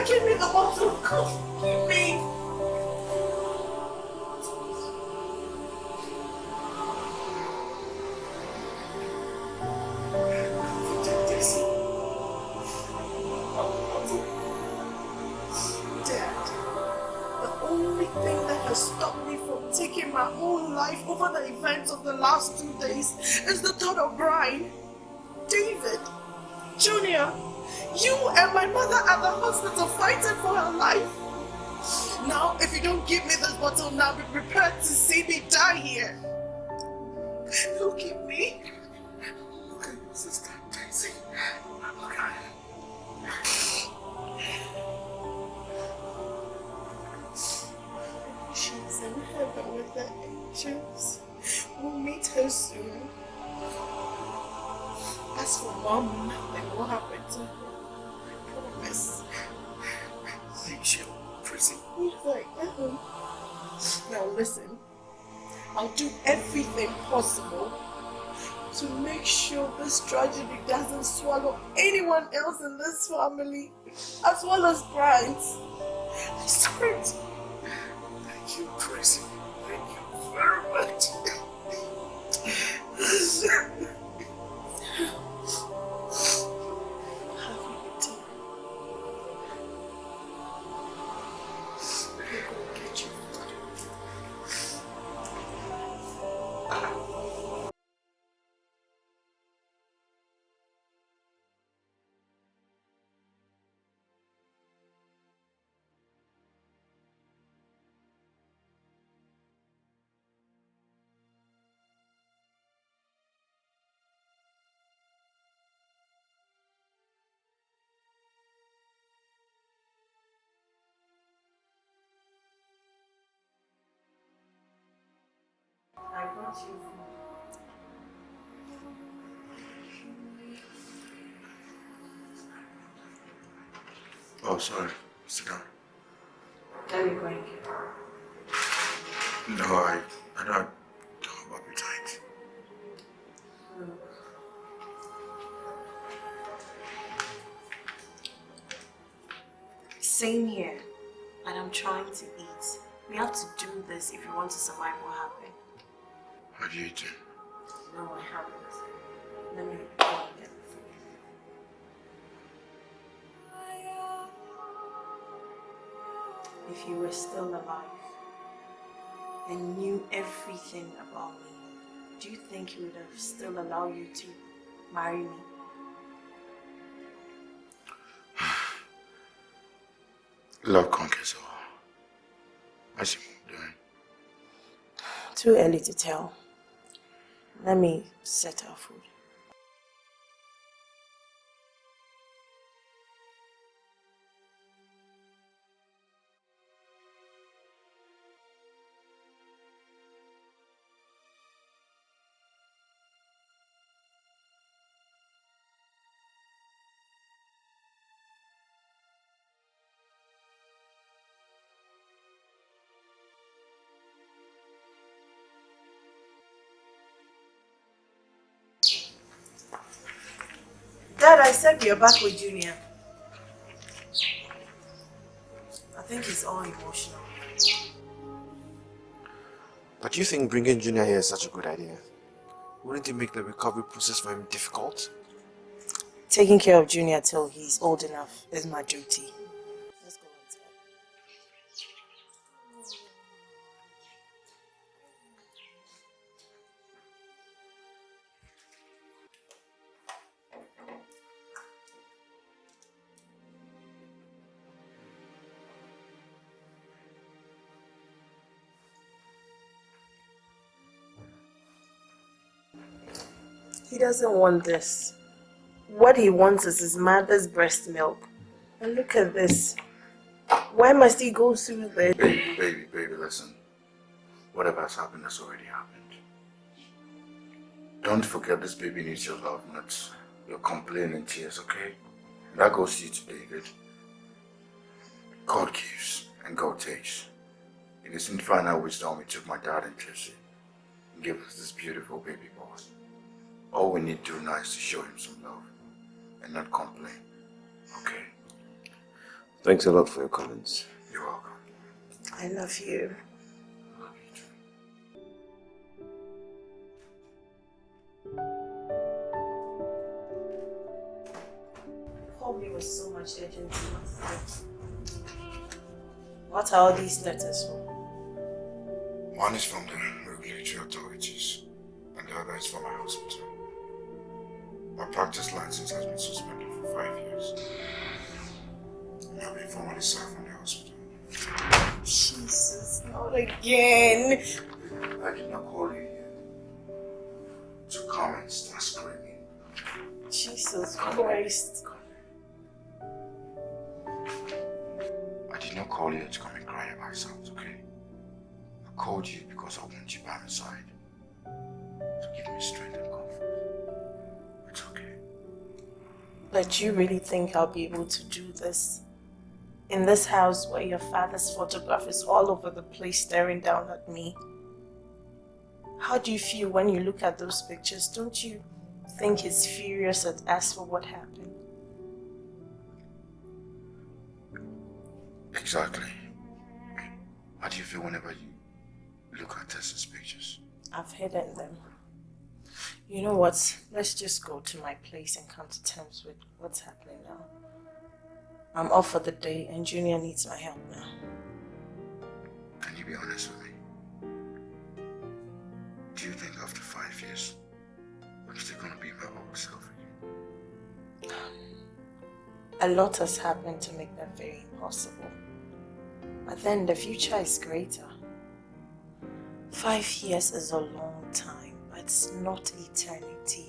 Give me the bottle. Give me. Dad, the only thing that has stopped me from taking my own life over the events of the last 2 days is the thought of Brian. David, Junior, you and my mother at the hospital fighting for her life. Now, if you don't give me this bottle now, be prepared to see me die here. Look at me. Look at your sister, Tracy. Look at her. She's in heaven with the angels. We'll meet her soon. As for Mom, nothing will happen to her. I promise. Angel, Tracy. Yes, I am. Now listen. I'll do everything possible to make sure this tragedy doesn't swallow anyone else in this family, as well as Brian's. I swear it. Thank you, Tracy. Thank you very much. I brought you food. Oh, sorry. Sit down. Let me go and get No, I don't have appetite. Same here, but I'm trying to eat. We have to do this if we want to survive what happened. Have you eaten? No, I haven't. Let me go and get the food. If you were still alive and knew everything about me, do you think he would have still allowed you to marry me? Love conquers all. What's your mom doing? Too early to tell. Let me set our food. Dad, I said you're back with Junior. I think he's all emotional. But you think bringing Junior here is such a good idea? Wouldn't it make the recovery process for him difficult? Taking care of Junior till he's old enough is my duty. Let's go inside. He doesn't want this. What he wants is his mother's breast milk. And look at this. Why must he go through this? Baby, listen. Whatever has happened has already happened. Don't forget this baby needs your love, not your complaint and tears, okay? And that goes to you to David. God gives and God takes. In his infinite wisdom, he took my dad and Tracy and gave us this beautiful baby boy. All we need to do now is to show him some love and not complain, okay? Thanks a lot for your comments. You're welcome. I love you. Love you too. Probably with so much urgency. What are all these letters for? One is from the regulatory authorities, and the other is from my hospital. My practice license has been suspended for 5 years. I've been formally sacked from the hospital. Jesus, not again. I did not call you here to come and start screaming. Jesus Christ. I did not call you to come and cry about yourself, okay? I called you because I want you by my side. To give me strength and comfort. It's okay. But you really think I'll be able to do this? In this house where your father's photograph is all over the place staring down at me? How do you feel when you look at those pictures? Don't you think he's furious at us for what happened? Exactly. How do you feel whenever you look at Tessa's pictures? I've hidden them. You know what? Let's just go to my place and come to terms with what's happening now. I'm off for the day and Junior needs my help now. Can you be honest with me? Do you think after 5 years, I'm still gonna be my old self again? A lot has happened to make that very impossible. But then the future is greater. 5 years is a long time, but it's not eternity.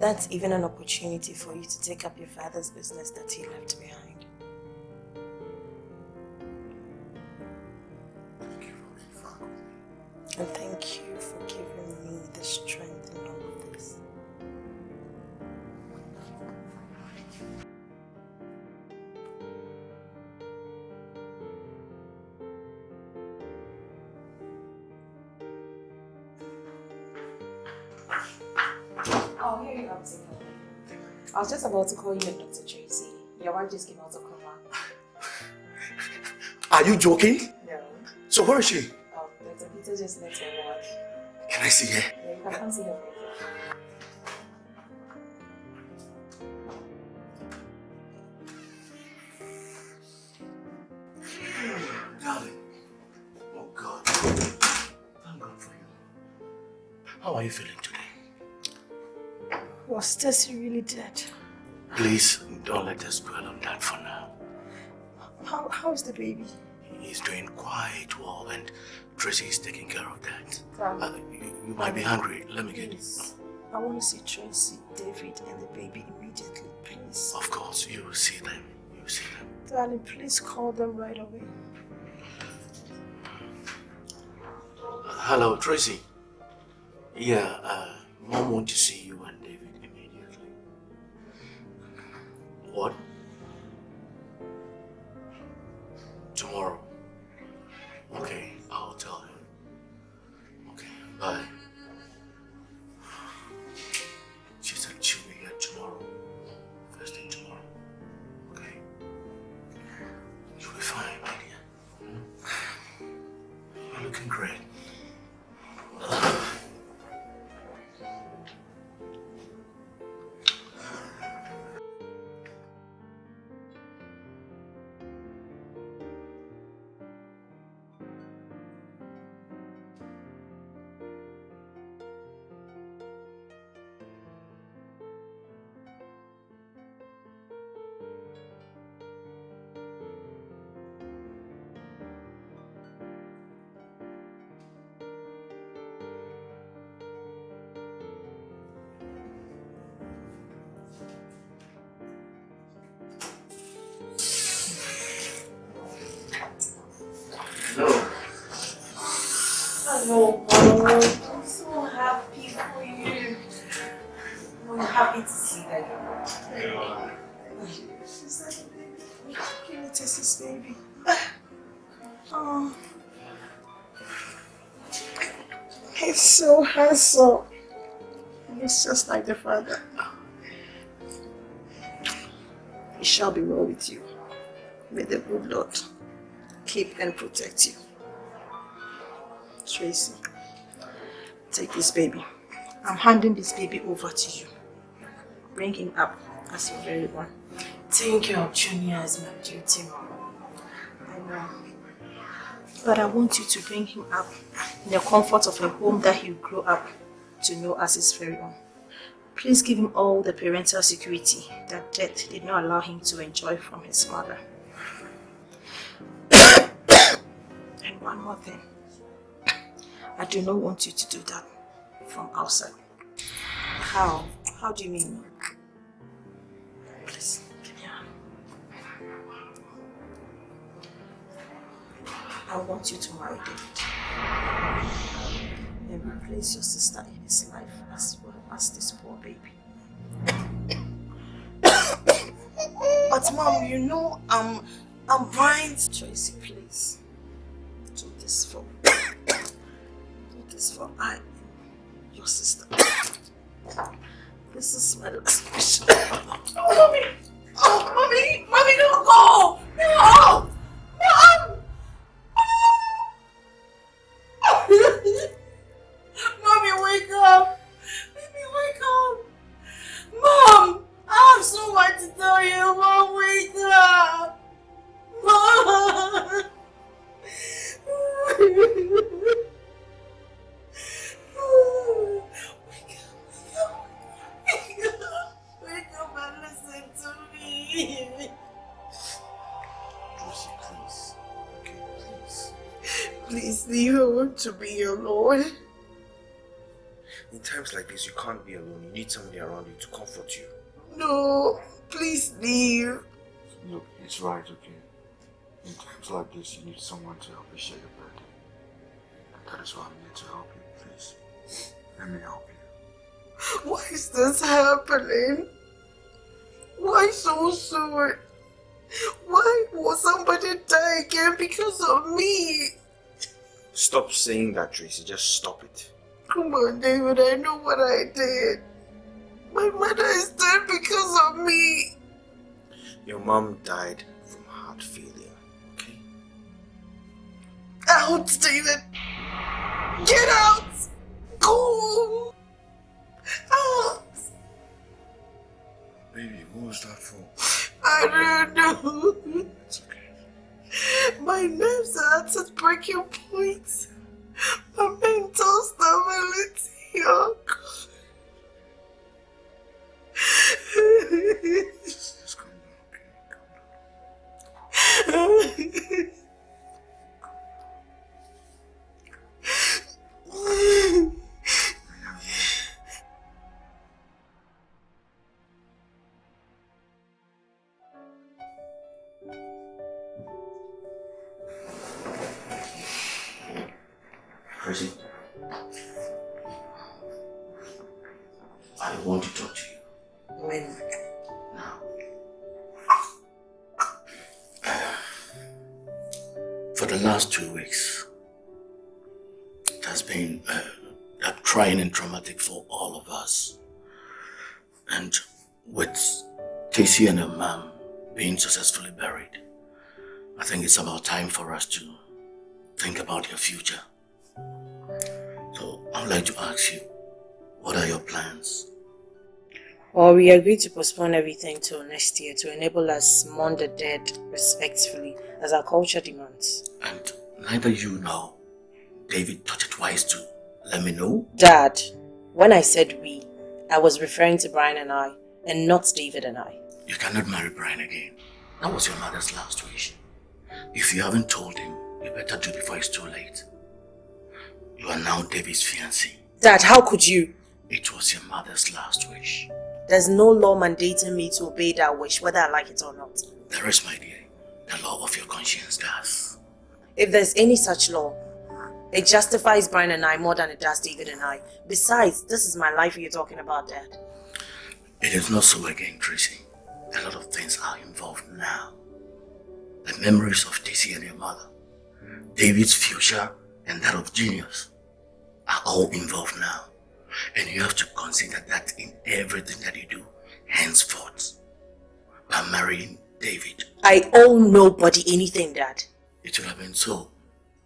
That's even an opportunity for you to take up your father's business that he left behind. Thank you for being frank with me. And thank you for giving me the strength in all of this. Oh, here you are, Tika. I was just about to call you Dr. Tracy. Your wife just came out of coma. Are you joking? No. So where is she? Oh, Dr. Peter just left her ward. Can I see her? Yeah, you can come see her later. Darling. Oh God. Thank God for you. How are you feeling today? Was Stacy really dead? Please don't let us dwell on that for now. How's the baby? He's doing quite well and Tracy is taking care of that. Darling, You might be hungry. Let me get you. please. I want to see Tracy, David, and the baby immediately, please. Of course, you will see them. You will see them. Darling, please call them right away. Hello, Tracy. Yeah, Mom wants to see you and David immediately. What? Tomorrow. Okay, I'll tell him. Okay, bye. She said she'll be here tomorrow. First thing tomorrow. Okay? You'll be fine, my dear. You're looking great. Hello, Mom. I'm so happy for you. I'm happy to see that you're well. She's like a baby. Can you taste this baby? Oh. He's so handsome. He's just like the father. It shall be well with you. May the good Lord keep and protect you. Tracy, take this baby. I'm handing this baby over to you. Bring him up as your very one. Thank you, Junior, as my duty, Mom. I know. But I want you to bring him up in the comfort of a home that he'll grow up to know as his very own. Please give him all the parental security that death did not allow him to enjoy from his mother. And one more thing. I do not want you to do that from outside. How? How do you mean? Please, give me a hand. I want you to marry David and replace your sister in his life as well as this poor baby. But Mom, you know I'm blind. Tracy, please. Do this for I and your sister. This is my last wish. Oh, Mommy! Oh, Mommy! Mommy, don't go! No! Mom! Mommy, wake up! Baby, wake up! Mom! I have so much to tell you. Mom, wake up! Mom! Wake up and listen to me. Tracy, please. Okay, please. Please leave. I want to be alone. In times like this, you can't be alone. You need somebody around you to comfort you. No, please leave. Look, it's right, okay? In times like this, you need someone to help you share your burden. And that is why I'm here to help you, please. Let me help you. Why is this happening? Why so soon? Why will somebody die again because of me? Stop saying that, Tracy. Just stop it. Come on, David, I know what I did. My mother is dead because of me. Your mom died from heart failure, okay? Out, David! Get out! Go! Out! Baby, what was that for? I don't know. It's okay. My nerves are at breaking point. My mental stability, oh God. Just calm down, okay? Calm down. Tracy, I want to talk to you. When? Now. For the last 2 weeks, it has been trying and traumatic for all of us. And with Tracy and her mom being successfully buried, I think it's about time for us to think about your future. So I would like to ask you, what are your plans? Well, we agreed to postpone everything till next year to enable us mourn the dead respectfully as our culture demands. And neither you nor David thought it wise to let me know? Dad, when I said we, I was referring to Brian and I, and not David and I. You cannot marry Brian again. That was your mother's last wish. If you haven't told him, you better do before it's too late. You are now David's fiancé. Dad, how could you? It was your mother's last wish. There's no law mandating me to obey that wish, whether I like it or not. There is, my dear. The law of your conscience does. If there's any such law, it justifies Brian and I more than it does David and I. Besides, this is my life you're talking about, Dad. It is not so again, Tracy. A lot of things are involved now. The memories of Tracy and your mother, David's future and that of Junior's are all involved now. And you have to consider that in everything that you do henceforth. I'm marrying David. I owe nobody anything, Dad. It would have been so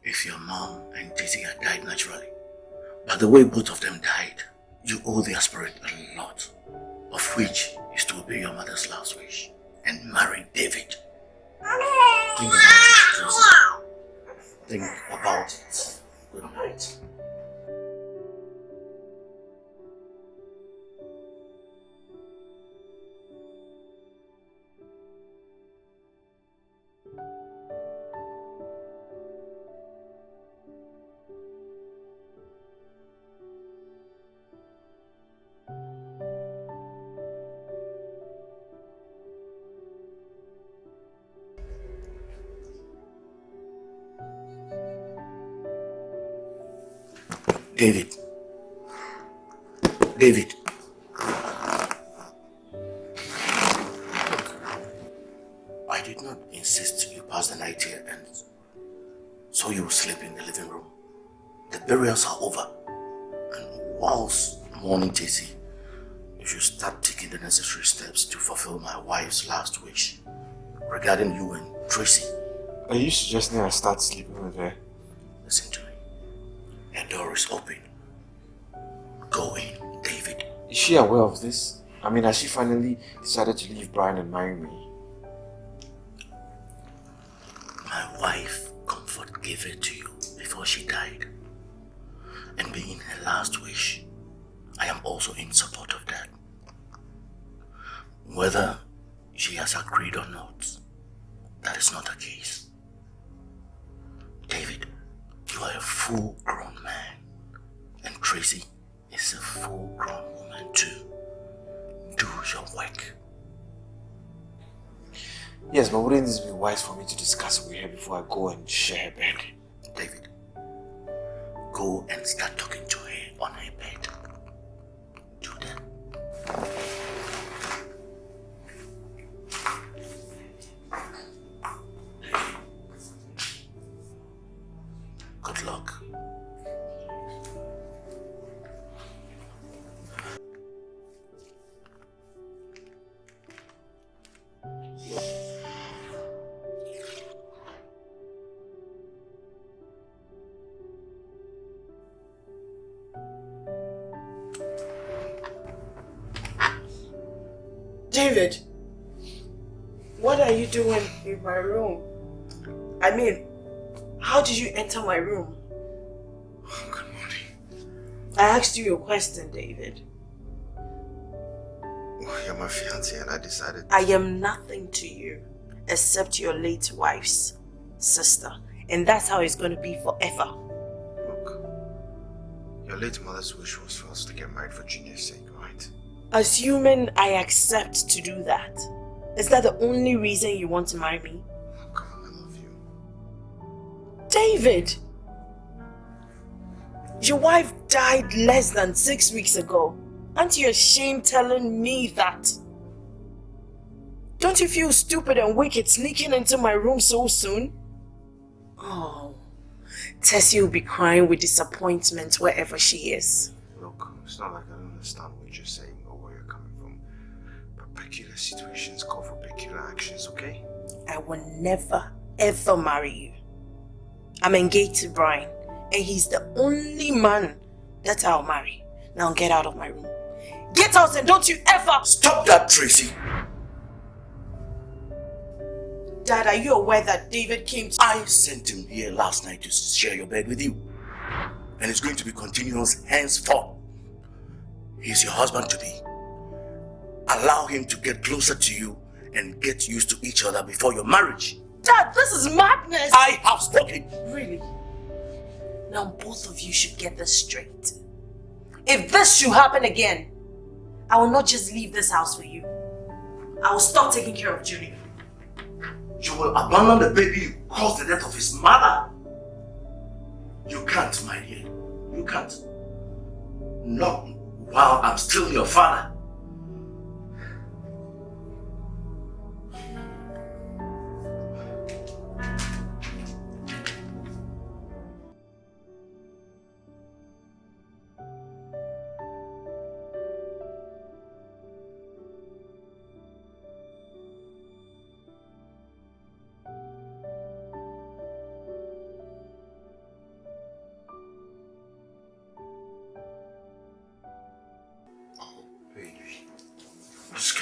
if your mom and Tracy had died naturally. But the way both of them died, you owe their spirit a lot, of which is to obey your mother's last wish and marry David. Think about it, Tracy. Think about it. Good night. David. David. Look, I did not insist you pass the night here and so you will sleep in the living room. The burials are over. And whilst mourning Tracy, you should start taking the necessary steps to fulfill my wife's last wish regarding you and Tracy. Are you suggesting I start sleeping with her? Listen to me. Her door is open. Go in, David. Is she aware of this? I mean, has she finally decided to leave Brian and marry me? My wife comfort gave it to you before she died. And being her last wish, I am also in support of that. Whether she has agreed or not, that is not the case. David, you are a full-grown man, and Tracy is a full-grown woman too. Do your work. Yes, but wouldn't this be wise for me to discuss with her before I go and share her bed? David, go and start talking to her on her bed. Do that. Good luck. David, what are you doing in my room? I mean, how did you enter my room? Good morning. I asked you a question, David. Well, you're my fiance and I decided... I am nothing to you except your late wife's sister. And that's how it's going to be forever. Look, your late mother's wish was for us to get married for Junior's sake, right? Assuming I accept to do that, is that the only reason you want to marry me? Oh, come on, I love you. David! Your wife died less than 6 weeks ago. Aren't you ashamed telling me that? Don't you feel stupid and wicked sneaking into my room so soon? Oh, Tessie will be crying with disappointment wherever she is. Look, it's not like I don't understand what you're saying or where you're coming from. But peculiar situations call for peculiar actions, okay? I will never, ever marry you. I'm engaged to Brian, and he's the only man that I'll marry. Now get out of my room. Get out and don't you ever... Stop that, Tracy! Dad, are you aware that David came to... I sent him here last night to share your bed with you. And it's going to be continuous henceforth. He's your husband-to-be. Allow him to get closer to you and get used to each other before your marriage. Dad, this is madness! I have spoken! Really? Now both of you should get this straight. If this should happen again, I will not just leave this house for you. I will stop taking care of Junior. You will abandon the baby you caused the death of his mother? You can't, my dear. You can't. Not while I'm still your father.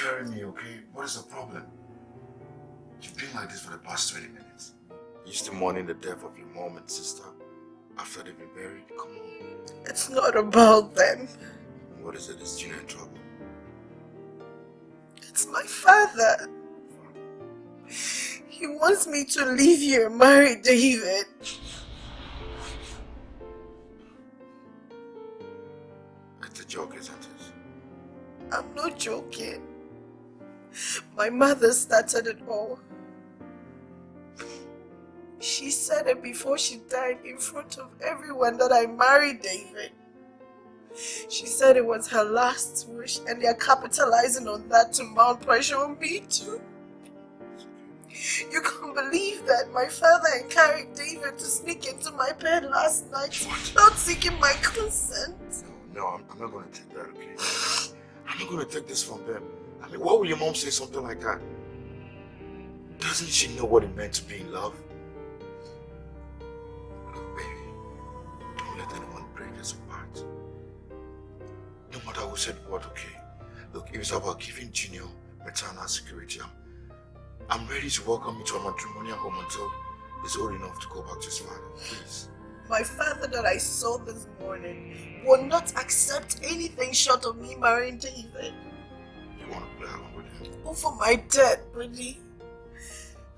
carrying me, okay? What is the problem? You've been like this for the past 20 minutes. You still mourning the death of your mom and sister after they've been buried? Come on. It's not about them. What is it? Is Gina in trouble? It's my father. He wants me to leave you and marry David. It's a joke, isn't it? I'm not joking. My mother started it all. She said it before she died in front of everyone that I married David. She said it was her last wish and they're capitalizing on that to mount pressure on me too. You can't believe that my father encouraged David to sneak into my bed last night without seeking my consent. No, I'm not going to take that, okay? I'm not going to take this from them. I mean, why would your mom say something like that? Doesn't she know what it meant to be in love? Look, baby, don't let anyone break us apart. No matter who said what, okay? Look, if it's about giving Junior maternal security, I'm ready to welcome you to a matrimonial home until he's old enough to go back to his father. Please. My father that I saw this morning will not accept anything short of me marrying David. You want to play along with him? Over my dead, Brittany.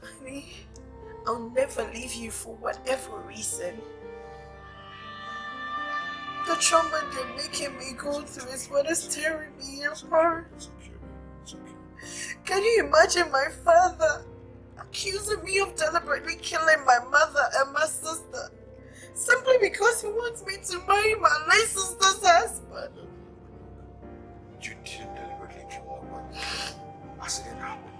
Honey, I'll never leave you for whatever reason. The trauma they're making me go through is what is tearing me apart. It's okay. It's okay. Can you imagine my father accusing me of deliberately killing my mother and my sister simply because he wants me to marry my late sister's husband? You didn't deliberately kill nobody. Accident happened.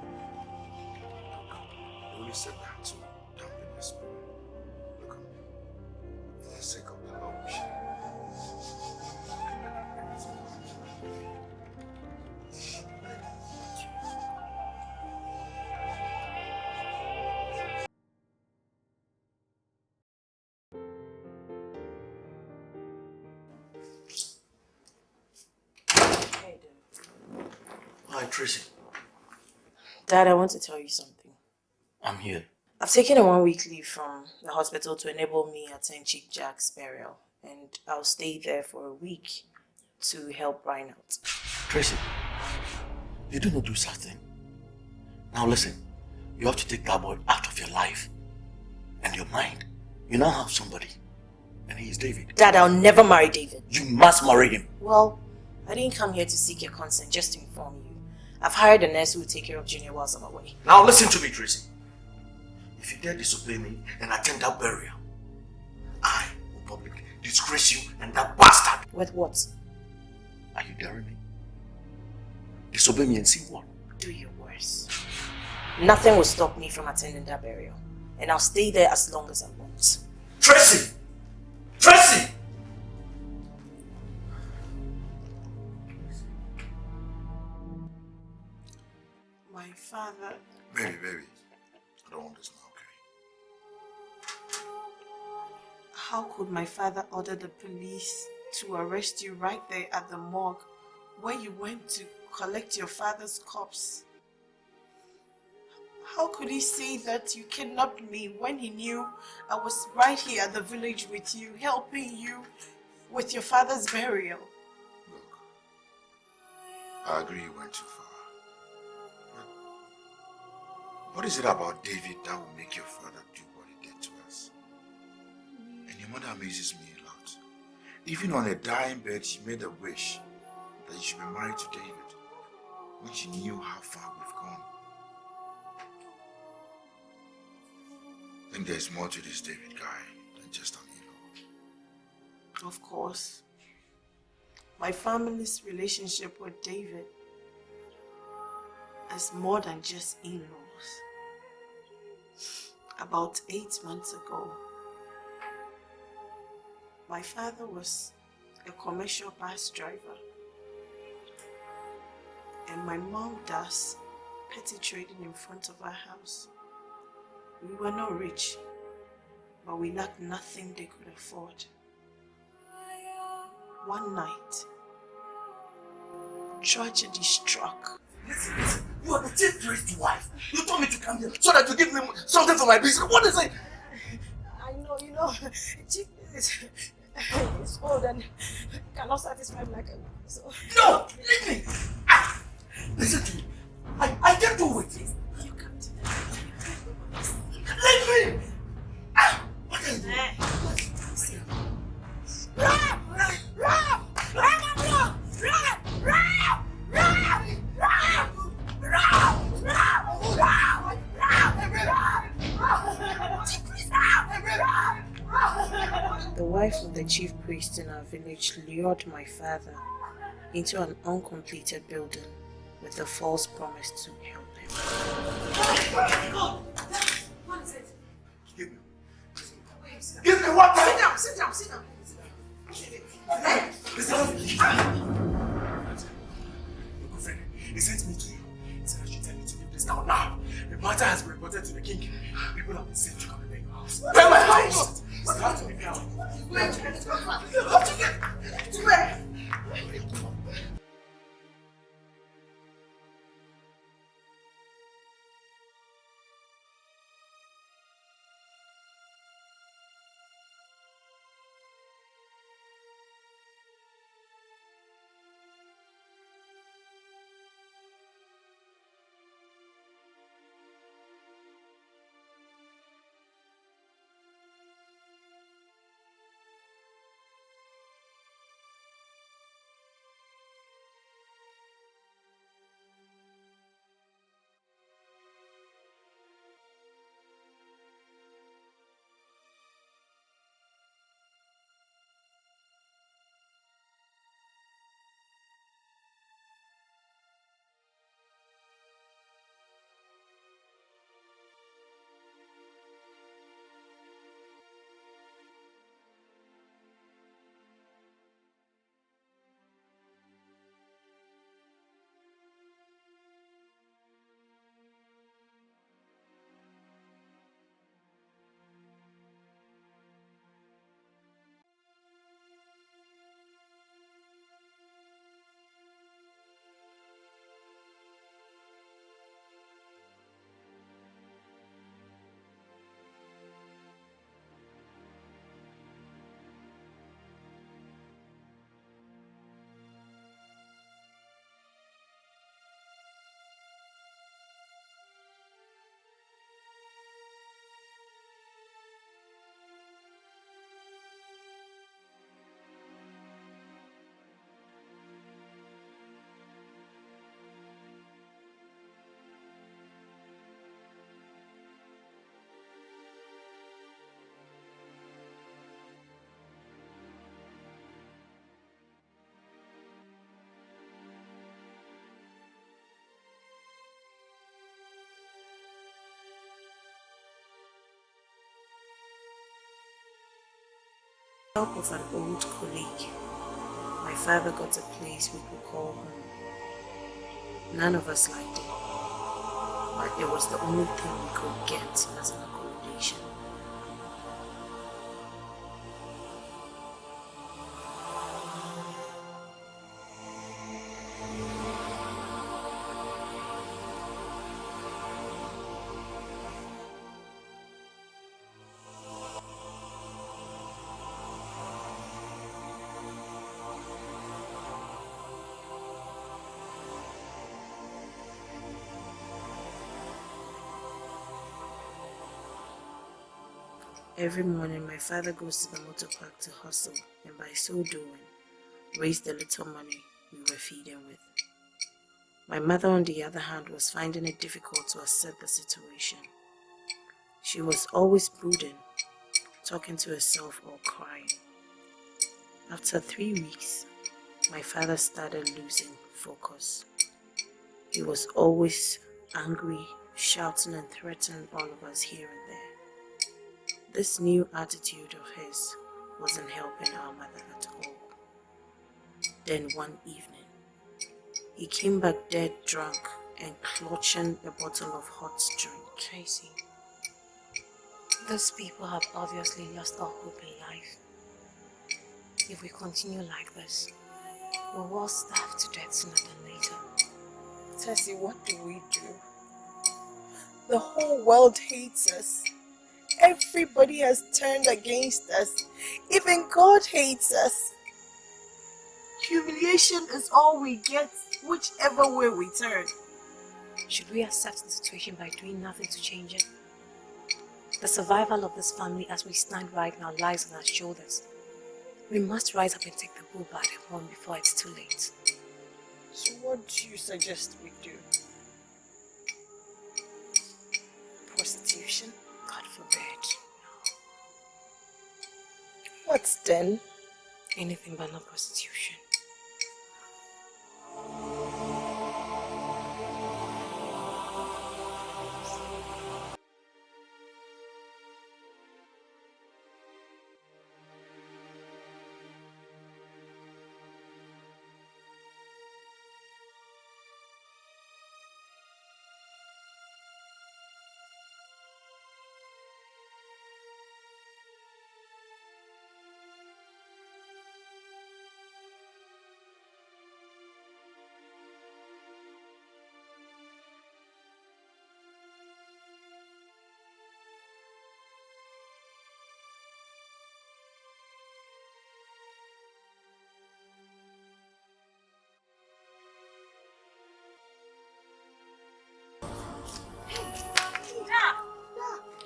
You only said that to dampen your spirit. Look at me. For the sake of the Lord, we should. Hey, Dad. Hi, Tracy. Dad, I want to tell you something. I'm here. I've taken a 1 week leave from the hospital to enable me attend Chief Jack's burial, and I'll stay there for a week to help Brian out. Tracy, you do not do such thing. Now listen, you have to take that boy out of your life and your mind. You now have somebody, and he is David. Dad, I'll never marry David. You must marry him. Well, I didn't come here to seek your consent, just to inform you. I've hired a nurse who will take care of Junior whilst I'm away. Now listen to me, Tracy. If you dare disobey me and attend that burial, I will publicly disgrace you and that bastard. With what? Are you daring me? Disobey me and see what? Do your worst. Nothing will stop me from attending that burial, and I'll stay there as long as I want. Tracy! Tracy! My father. Baby. I don't want this now, okay? How could my father order the police to arrest you right there at the morgue where you went to collect your father's corpse? How could he say that you kidnapped me when he knew I was right here at the village with you, helping you with your father's burial? Look, I agree you went too far. But what is it about David that will make your father do what he did to us? And your mother amazes me a lot. Even on a dying bed, she made a wish that you should be married to David when she knew how far we've gone. I think there's more to this David guy than just an in-law. Of course. My family's relationship with David is more than just in-laws. About 8 months ago, my father was a commercial bus driver, and my mom does petty trading in front of our house. We were not rich, but we lacked nothing they could afford. One night, tragedy struck. Listen. You are the chief priest's wife. You told me to come here so that you give me something for my business. What is it? I know, chief is old and cannot satisfy me like a man. So. No! Leave me! Listen to me. I can't do it. You can't. Leave me! What are you doing? The wife of the chief priest in our village lured my father into an uncompleted building with the false promise to help him. What is it? Give me. Give me what? Sit down. Good friend, he sent me to you. He said I should tell you to leave this town now. The matter has been reported to the king. People have been sent to come and beg your house. Pay my house! You have to leave me out. To where? With the help of an old colleague, my father got a place we could call home. None of us liked it, but it was the only thing we could get as an accommodation. Every morning, my father goes to the motor park to hustle, and by so doing, raise the little money we were feeding with. My mother, on the other hand, was finding it difficult to accept the situation. She was always brooding, talking to herself or crying. After 3 weeks, my father started losing focus. He was always angry, shouting and threatening all of us here and there. This new attitude of his wasn't helping our mother at all. Then one evening, he came back dead drunk and clutching a bottle of hot drink. Tracy, those people have obviously lost all hope in life. If we continue like this, we'll all starve to death sooner than later. Tessie, what do we do? The whole world hates us. Everybody has turned against us. Even God hates us. Humiliation is all we get, whichever way we turn. Should we accept the situation by doing nothing to change it? The survival of this family as we stand right now lies on our shoulders. We must rise up and take the bull by the horn before it's too late. So what do you suggest we do? Prostitution? God forbid. What then? Anything but not prostitution.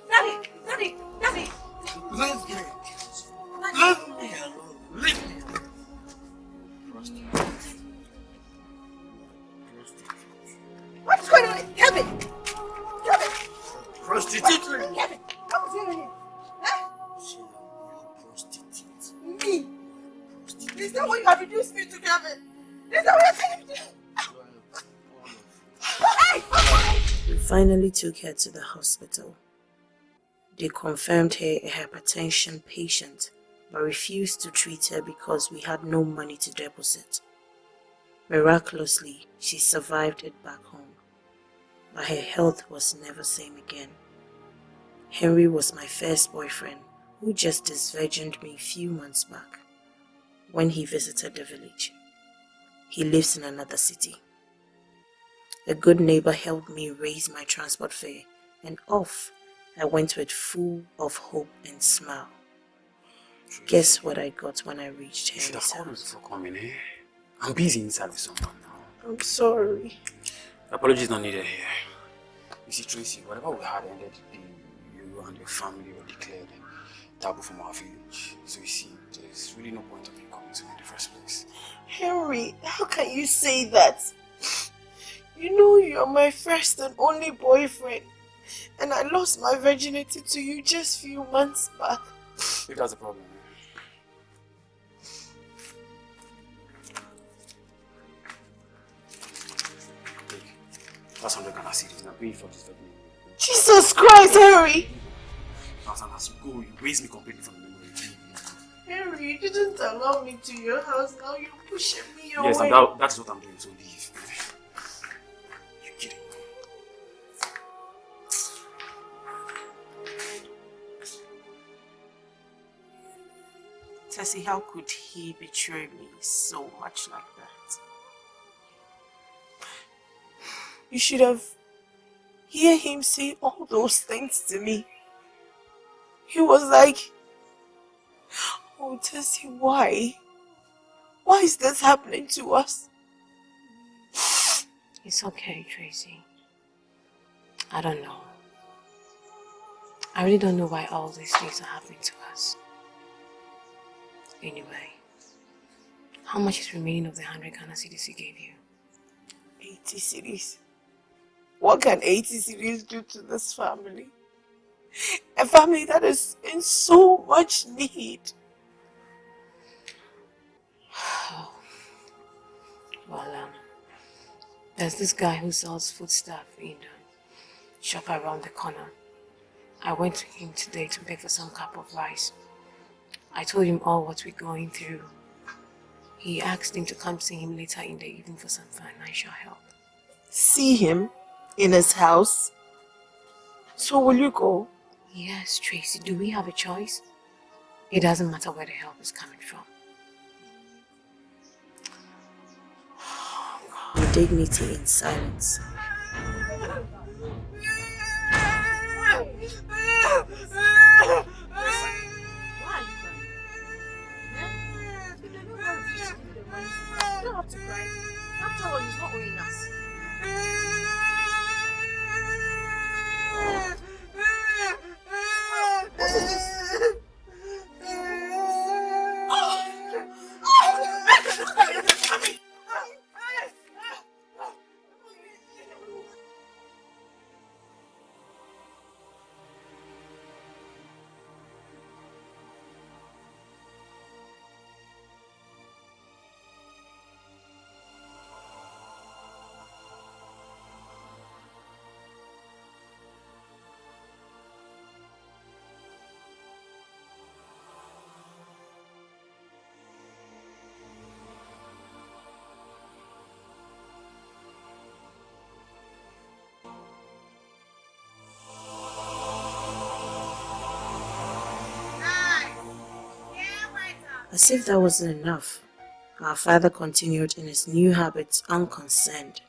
Daddy! Leave me! Leave me alone! Leave me! What's going on? Kevin! Prostitute! Kevin! What's going on here? Huh? Prostitute. Me? Is that what you have reduced me to, Kevin? Is that what you're telling me to? Hey! We finally took her to the hospital. They confirmed her a hypertension patient, but refused to treat her because we had no money to deposit. Miraculously, she survived it back home, but her health was never same again. Henry was my first boyfriend, who just disvirgined me a few months back when he visited the village. He lives in another city. A good neighbor helped me raise my transport fare, and off I went with full of hope and smile. Guess what I got when I reached You should have Henry's called me house? before coming, eh? I'm busy inside with someone now. I'm sorry. Apologies not needed here. You see, Tracy, whatever we had ended, you and your family were declared taboo from our village. So you see, there's really no point of you coming to me in the first place. Henry, how can you say that? You know you're my first and only boyfriend, and I lost my virginity to you just a few months back. If that's the problem, that's 100 Ghana cedis. Now pay for this for me. Jesus Christ, Henry! As you go, you raise me completely from the memory. Henry, you didn't allow me to your house, now you're pushing me away. Yes, and that is what I'm doing, so leave. You're kidding. Tessie, how could he betray me so much like that? You should have heard him say all those things to me. He was like, oh Tessie, why? Why is this happening to us? It's okay, Tracy. I don't know. I really don't know why all these things are happening to us. Anyway, how much is remaining of the 100 Ghana cedis he gave you? 80 cedis. What can 80 cedis do to this family? A family that is in so much need. Well, there's this guy who sells foodstuff in the shop around the corner. I went to him today to beg for some cup of rice. I told him all what we're going through. He asked him to come see him later in the evening for some financial help. See him in his house? So will you go? Yes, Tracy, do we have a choice? It doesn't matter where the help is coming from. Oh, God. with dignity in silence. As if that wasn't enough, our father continued in his new habits unconcerned.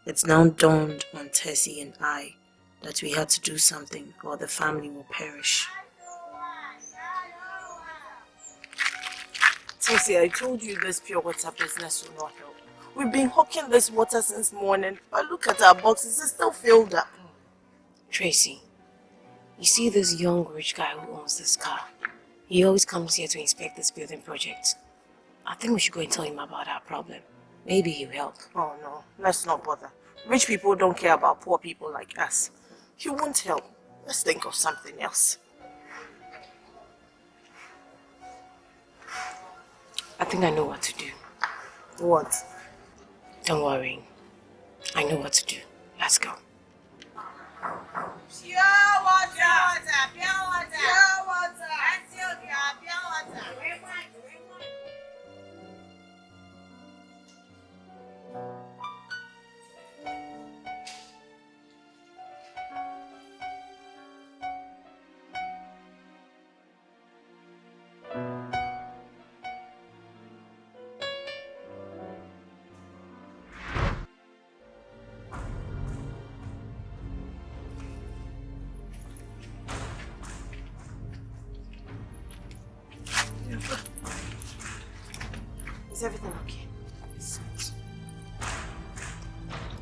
It's now dawned on Tracy and I that we had to do something or the family will perish. Tracy, I told you this pure water business will not help. We've been hawking this water since morning, but look at our boxes, it's still filled up. Tracy, you see this young rich guy who owns this car? He always comes here to inspect this building project. I think we should go and tell him about our problem. Maybe he'll help. Oh no, let's not bother. Rich people don't care about poor people like us. He won't help. Let's think of something else. I think I know what to do. What? Don't worry. I know what to do. Let's go. Pure water, pure water, pure water. Pure water. Is everything okay?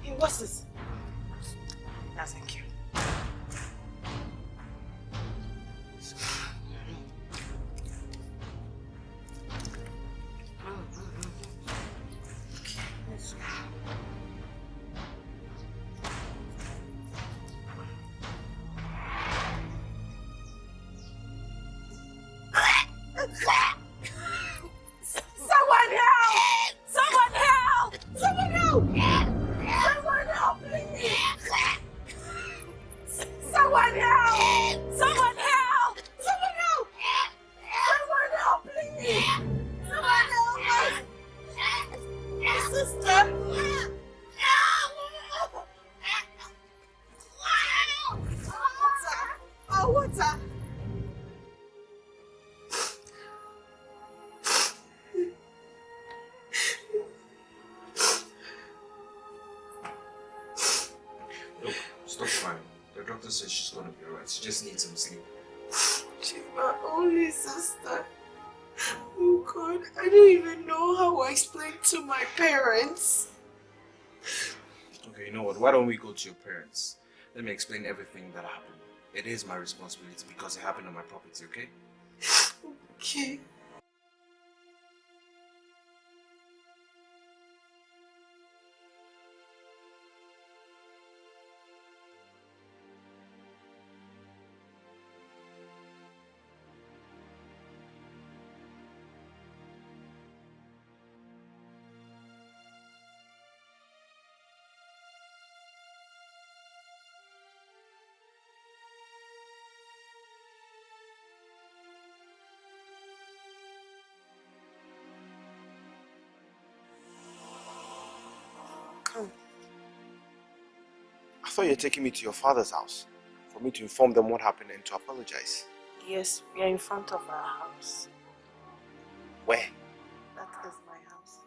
Hey, what's this? No, thank you. She just needs some sleep. She's my only sister. Oh God, I don't even know how I explain to my parents. Okay, you know what? Why don't we go to your parents? Let me explain everything that happened. It is my responsibility because it happened on my property, okay? Okay. I thought you were taking me to your father's house for me to inform them what happened and to apologize. Yes, we are in front of our house. Where? That is my house.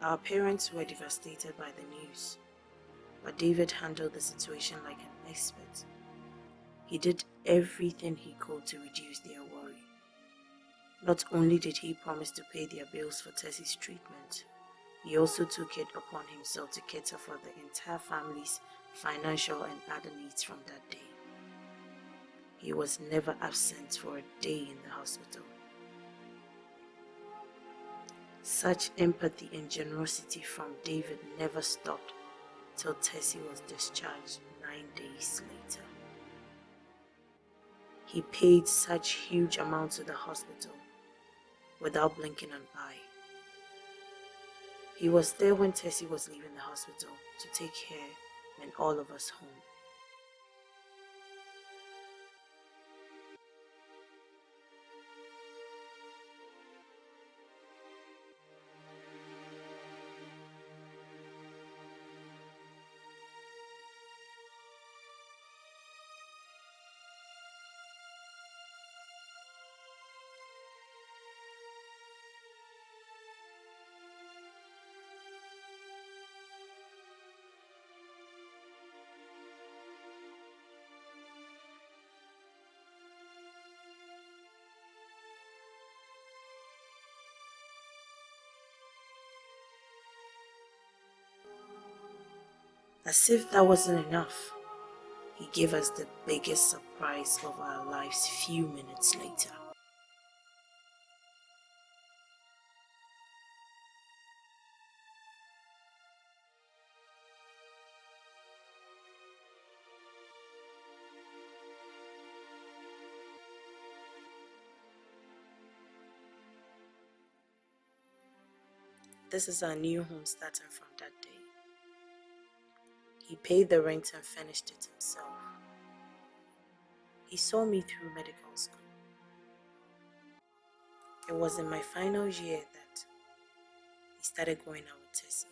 Our parents were devastated by the news, but David handled the situation like an expert. He did everything he could to reduce their worry. Not only did he promise to pay their bills for Tessie's treatment, he also took it upon himself to cater for the entire family's financial and other needs from that day. He was never absent for a day in the hospital. Such empathy and generosity from David never stopped till Tessie was discharged 9 days later. He paid such huge amounts to the hospital without blinking an eye. He was there when Tessie was leaving the hospital to take her and all of us home. As if that wasn't enough, he gave us the biggest surprise of our lives few minutes later. This is our new home starting from that day. He paid the rent and finished it himself. He saw me through medical school. It was in my final year that he started going out with Tessie.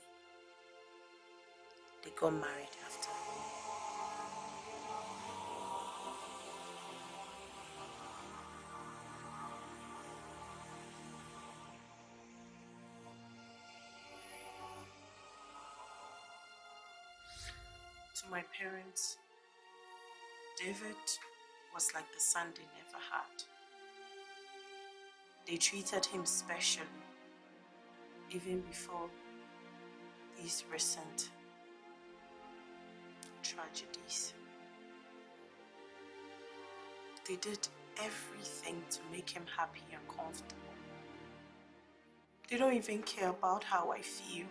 They got married after. To my parents, David was like the son they never had. They treated him specially, even before these recent tragedies. They did everything to make him happy and comfortable. They don't even care about how I feel.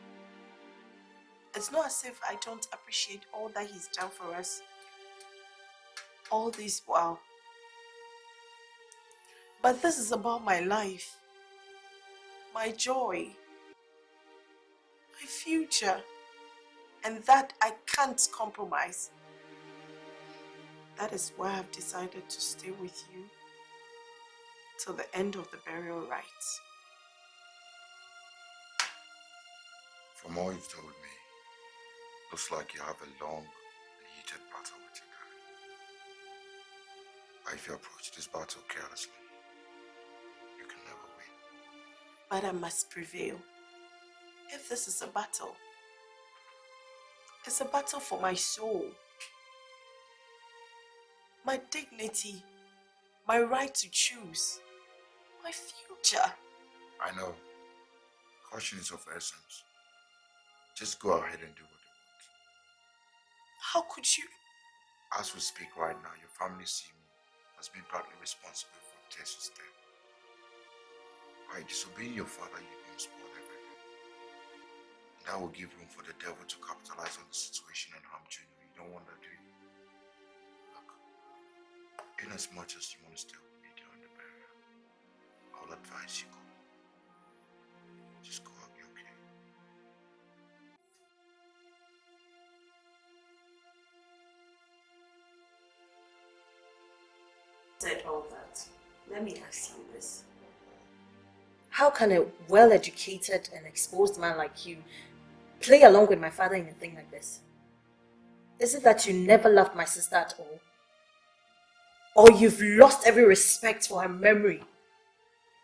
It's not as if I don't appreciate all that he's done for us all this while. But this is about my life, my joy, my future, and that I can't compromise. That is why I've decided to stay with you till the end of the burial rites. From all you've told me, looks like you have a long and heated battle with your dad. If you approach this battle carelessly, you can never win. But I must prevail. If this is a battle, it's a battle for my soul, my dignity, my right to choose, my future. I know. Caution is of essence. Just go ahead and do what you want. How could you? As we speak right now, your family see me as being partly responsible for Tessie's death. By disobeying your father, you don't spoil everything. And that will give room for the devil to capitalize on the situation and harm Junior. You don't want that, do you? Look, in as much as you want to stay with me during the burial, I'll advise you go. Just go, I'll be okay. Said all that. Let me ask you this. How can a well-educated and exposed man like you play along with my father in a thing like this? Is it that you never loved my sister at all? Or you've lost every respect for her memory?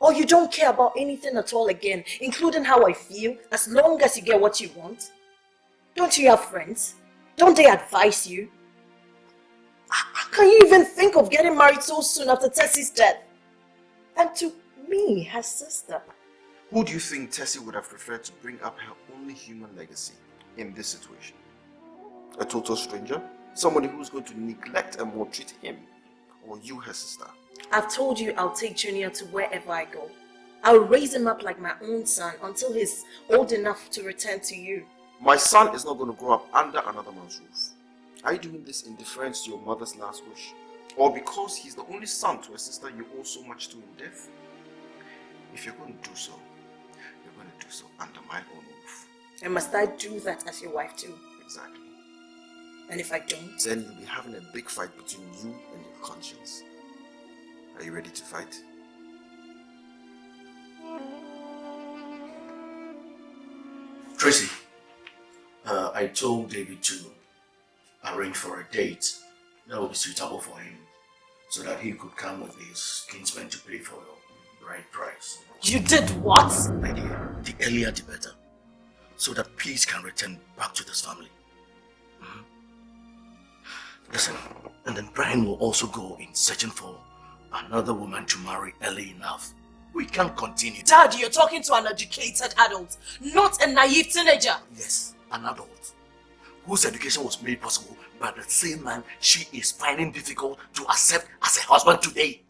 Or you don't care about anything at all again, including how I feel, as long as you get what you want? Don't you have friends? Don't they advise you? How can you even think of getting married so soon after Tessie's death? And to me, her sister. Who do you think Tessie would have preferred to bring up her only human legacy in this situation? A total stranger? Somebody who's going to neglect and maltreat him? Or you, her sister? I've told you I'll take Junior to wherever I go. I'll raise him up like my own son until he's old enough to return to you. My son is not going to grow up under another man's roof. Are you doing this in deference to your mother's last wish? Or because he's the only son to a sister you owe so much to in death? If you're going to do so, you're going to do so under my own roof. And must I do that as your wife too? Exactly. And if I don't? Then you'll be having a big fight between you and your conscience. Are you ready to fight? Tracy, I told David to arrange for a date that would be suitable for him so that he could come with his kinsmen to pay for your bride price. You did what? My dear, the earlier the better, so that peace can return back to this family. Listen, and then Brian will also go in searching for another woman to marry early enough. We can't continue. Dad, you're talking to an educated adult, not a naive teenager. Yes, an adult whose education was made possible by the same man she is finding difficult to accept as a husband today.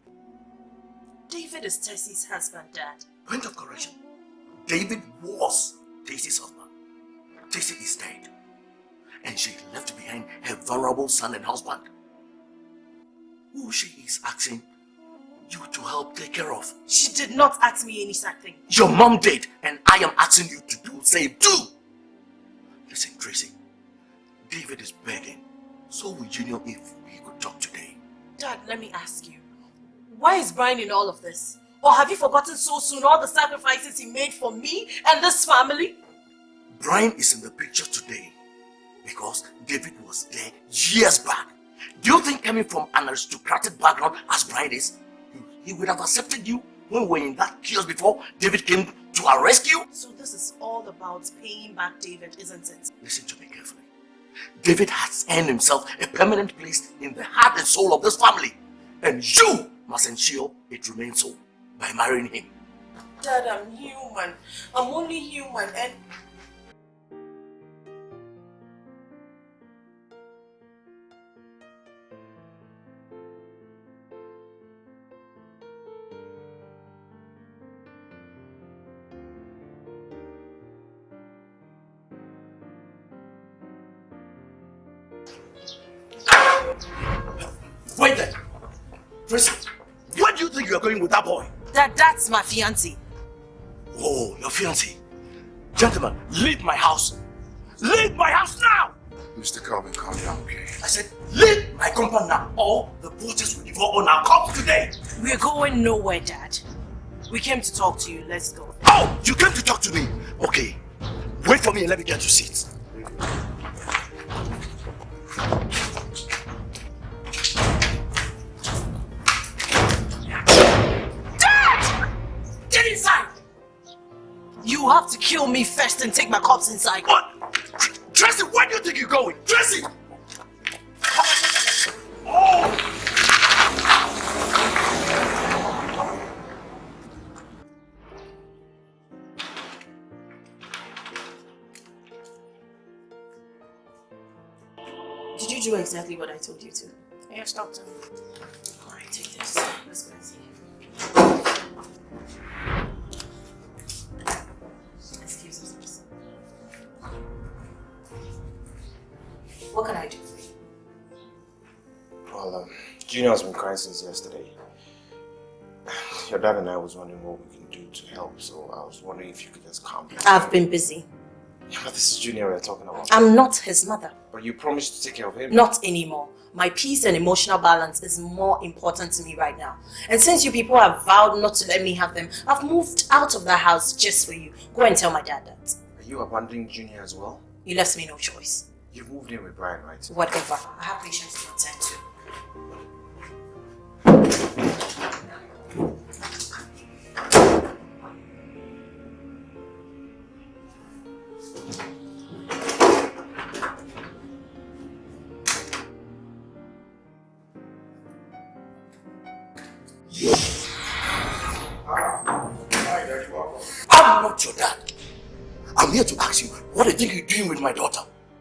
David is Tessie's husband, Dad. Point of correction. David was Tracy's husband. Tracy is dead. And she left behind her vulnerable son and husband, who she is asking you to help take care of. She did not ask me any such thing. Your mom did, and I am asking you to do the same too. Listen, Tracy, David is begging. So would Junior if we could talk today. Dad, let me ask you. Why is Brian in all of this? Or have you forgotten so soon all the sacrifices he made for me and this family? Brian is in the picture today because David was there years back. Do you think coming from an aristocratic background as Brian is, he would have accepted you when we were in that chaos before David came to our rescue? So this is all about paying back David, isn't it? Listen to me carefully. David has earned himself a permanent place in the heart and soul of this family. And you must ensure it remains so by marrying him. Dad, I'm human. I'm only human and... Wait there! Tracy, where do you think you are going with that boy? That's my fiance. Oh, your fiancé. Gentlemen, leave my house. Leave my house now! Mr. Calvin, calm down, okay? I said, leave my compound now, or the vultures will devour on our corpse today. We're going nowhere, Dad. We came to talk to you. Let's go. Oh, you came to talk to me? Okay. Wait for me and let me get you seats. Dad! Get inside! You have to kill me first and take my corpse inside. What? Tracy, where do you think you're going? Tracy! Oh! Did you do exactly what I told you to? Yes, doctor. Alright, take this. Let's go and see. Excuse us, please. What can I do for you? Well, Junior has been crying since yesterday. Your dad and I was wondering what we can do to help, so I was wondering if you could just calm down. I've been busy. Yeah, but this is Junior we're talking about. I'm not his mother. But you promised to take care of him. Not anymore. My peace and emotional balance is more important to me right now. And since you people have vowed not to let me have them, I've moved out of the house just for you. Go and tell my dad that. Are you abandoning Junior as well? You left me no choice. You've moved in with Brian, right? Whatever. I have patience to attend to. I'm not your dad. I'm here to ask you, what do you think you're doing with my daughter?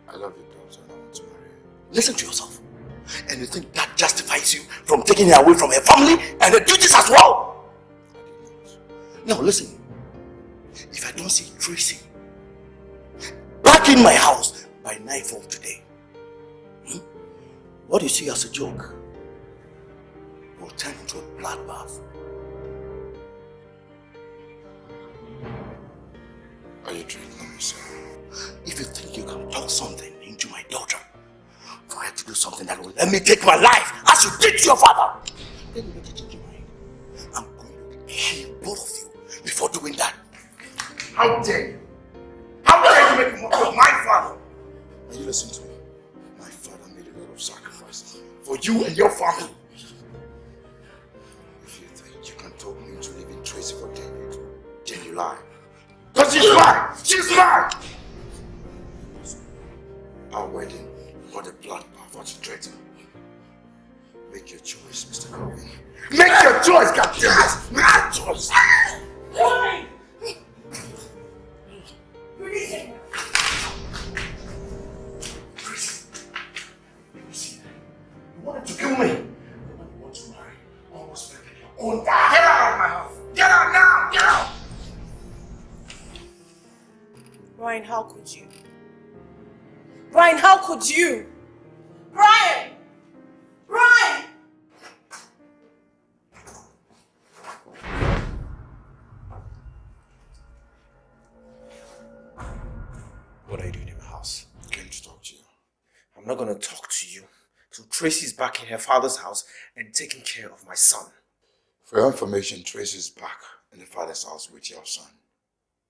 I love your daughter and I want to marry her. Listen to yourself. And you think that justifies you from taking her away from her family and her duties as well? Now listen. If I don't see Tracy back in my house by nightfall today, what you see as a joke will turn into a bloodbath. Are you treating me, sir? If you think you can talk something into my daughter for her to do something that will let me take my life as you did to your father, then you better change your mind. I'm going to kill both of you before doing that. How dare you? How dare you make a mockery of my father? And you listen to me. My father made a lot of sacrifices for you and your family. If you think you can talk me into leaving Tracy for David, then you lie. Because she's mine! She's mine! Our wedding was a bloodbath as a traitor. Make your choice, Mr. Colvin. Make your choice, goddammit! Make your choice! Why? You wanted to kill me. The one you want to marry almost made your own Get out of my house! Get out now! Get out! Brian, how could you? Brian, how could you? Brian! Brian! What are you doing in my house? I came to talk to you. I'm not gonna talk to you till Tracy's back in her father's house and taking care of my son. For your information, Tracy's back in the father's house with your son.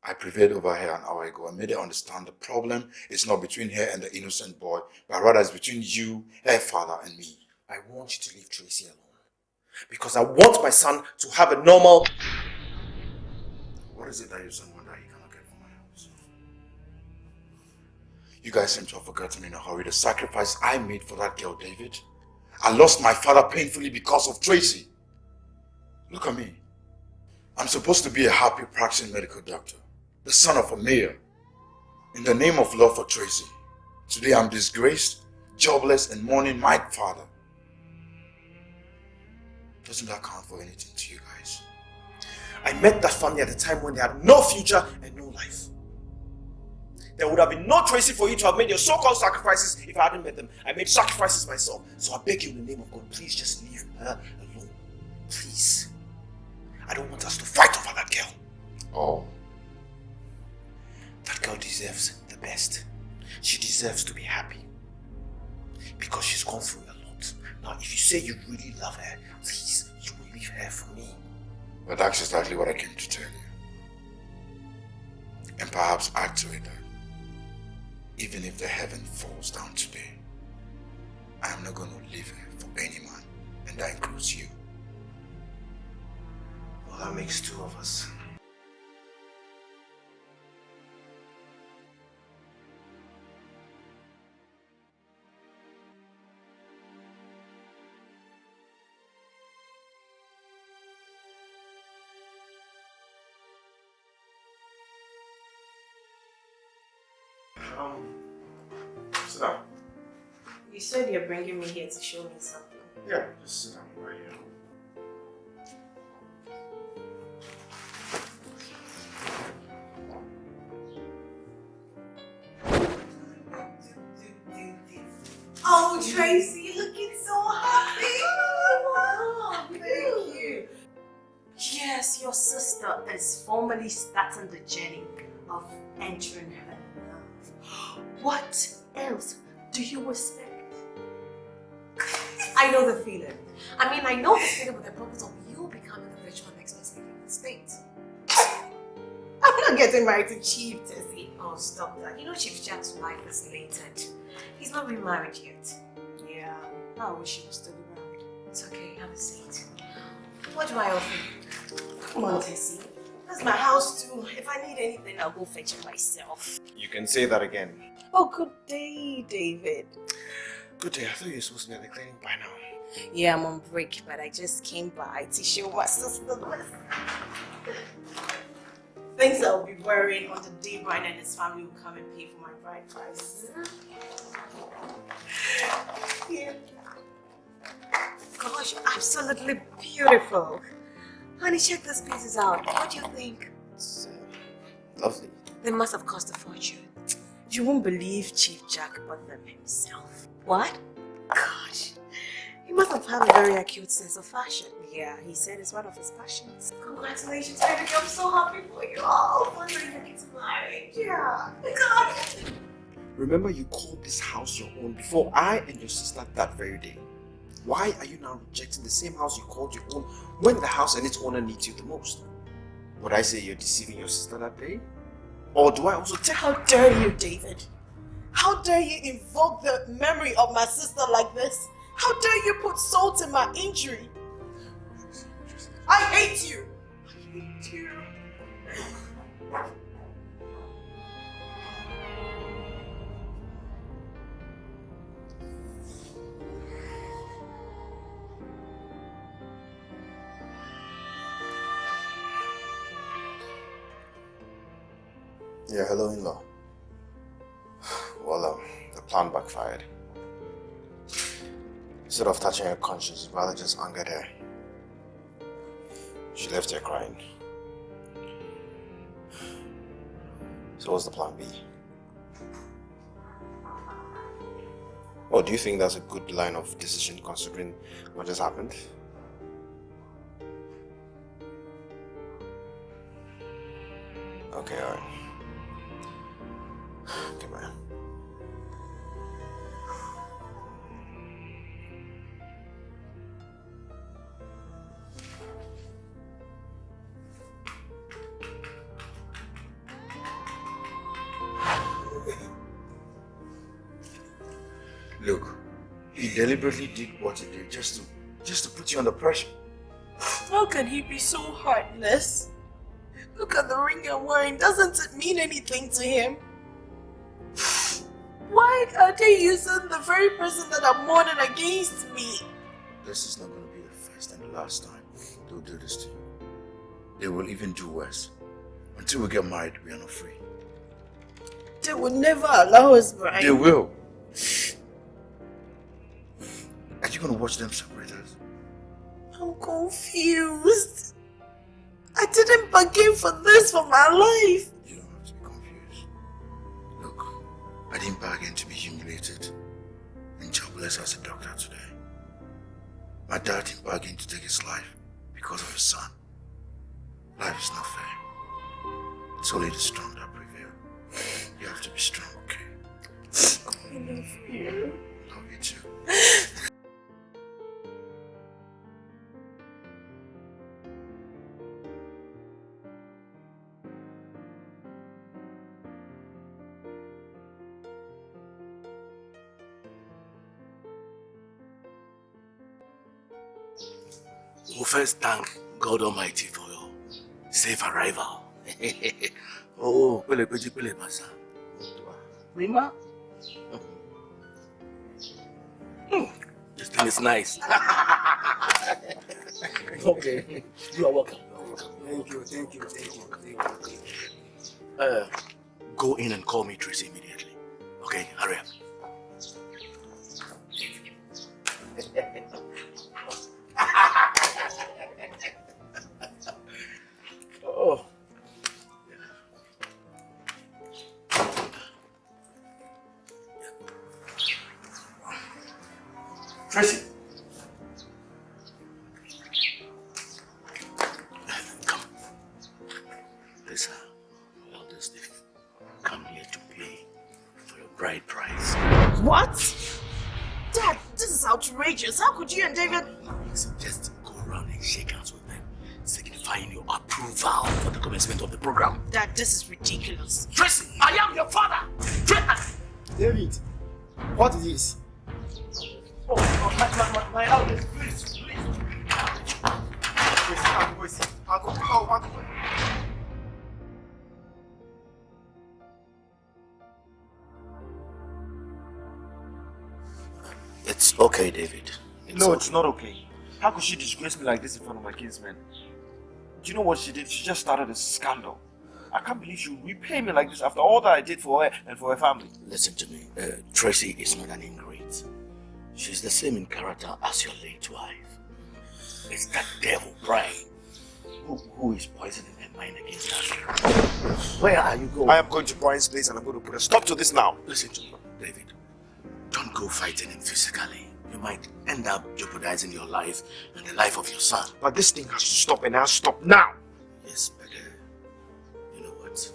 I prevailed over her an hour ago and made her understand the problem is not between her and the innocent boy, but rather it's between you, her father, and me. I want you to leave Tracy alone. Because I want my son to have a normal... What is it that your son wants that he cannot get from my house? You guys seem to have forgotten in a hurry the sacrifice I made for that girl, David. I lost my father painfully because of Tracy. Look at me. I'm supposed to be a happy practicing medical doctor, the son of a mayor. In the name of love for Tracy, today I'm disgraced, jobless, and mourning my father. Doesn't that count for anything to you guys? I met that family at a time when they had no future and no life. There would have been no Tracy for you to have made your so-called sacrifices if I hadn't met them. I made sacrifices myself. So I beg you in the name of God, please just leave her alone. Please. I don't want us to fight over that girl. Oh. That girl deserves the best. She deserves to be happy. Because she's gone through a lot. Now, if you say you really love her, please, you will leave her for me. But that's exactly what I came to tell you. And perhaps add to it that even if the heaven falls down today, I am not going to leave her for any man, and that includes you. Well, that makes two of us. Sit down. You said you're bringing me here to show me something. Yeah, just sit down right here. Oh, Tracy, you're looking so happy. Oh, thank you. Yes, your sister is formally starting the journey of entering her love. What else do you expect? I know the feeling. I know the feeling with the purpose of you becoming the virtual next best thing in the States. I'm not getting married to Chief Tessie. Oh, stop that. You know Chief Jack's life is latent. He's not remarried yet. Yeah, I wish he was still around. It's okay, have a seat. What do I offer you? Come on, Tessie. That's my house too. If I need anything, I'll go fetch it myself. You can say that again. Oh, good day, David. Good day, I thought you were supposed to be at the clinic by now. Yeah, I'm on break, but I just came by to show my sister this. Things I'll be wearing on the day Brian and his family will come and pay for my bride price. Yeah. Gosh, absolutely beautiful. Honey, check these pieces out. What do you think? It's lovely. They must have cost a fortune. You won't believe Chief Jack bought them himself. What? Gosh. He must have had a very acute sense of fashion. Yeah, he said it's one of his passions. Congratulations, baby. I'm so happy for you all. Wondering if you get married. Yeah. God. Remember, you called this house your own before I and your sister that very day. Why are you now rejecting the same house you called your own when the house and its owner needs you the most? Would I say you're deceiving your sister that day? Or do I also tell? How dare you, David? How dare you invoke the memory of my sister like this? How dare you put salt in my injury? I hate you. I hate you. Yeah, hello, in-law. Well, the plan backfired. Instead of touching her conscience, it rather just angered her. She left her crying. So what's the plan B? Oh, do you think that's a good line of decision considering what just happened? Okay, alright. Okay, bye. Look, he deliberately did what he did just to put you under pressure. How can he be so heartless? Look at the ring I'm wearing. Doesn't it mean anything to him? Why are they using the very person that I'm mourning against me? This is not going to be the first and the last time they'll do this to you. They will even do worse. Until we get married, we are not free. They will never allow us, Brian. They will. Are you going to watch them separate us? I'm confused. I didn't bargain for this for my life. You don't have to be confused. Look, I didn't bargain to be humiliated and jobless as a doctor today. My dad didn't bargain to take his life because of his son. Life is not fair. It's only the strong that prevail. You have to be strong, okay? I love you. Love you too. We'll first thank God Almighty for your safe arrival. Oh, pele basa. Mima? This thing is nice. Okay, you are welcome. Thank you. Go in and call me Tracy immediately. Okay, hurry up. Oh. Tracy! Come. Lisa, elders, they've come here to pay for your bride price. What? Dad, this is outrageous. How could you and David... So just go around and shake hands with them, signifying your approval for the commencement of the program. Dad, this is ridiculous. Tracy, I am your father! David, what is this? Oh, my elders, please. It's okay, David. No, it's not okay. How could she disgrace me like this in front of my kinsmen? Do you know what she did? She just started a scandal. I can't believe she would repay me like this after all that I did for her and for her family. Listen to me. Tracy is not an ingrate. She's the same in character as your late wife. It's that devil, Brian, who is poisoning her mind against us. Where are you going? I am going to Brian's place and I'm going to put a stop to this now. Listen to me, David. Don't go fighting him physically. You might end up jeopardizing your life and the life of your son. But this thing has to stop and it has to stop now. Yes, but you know what?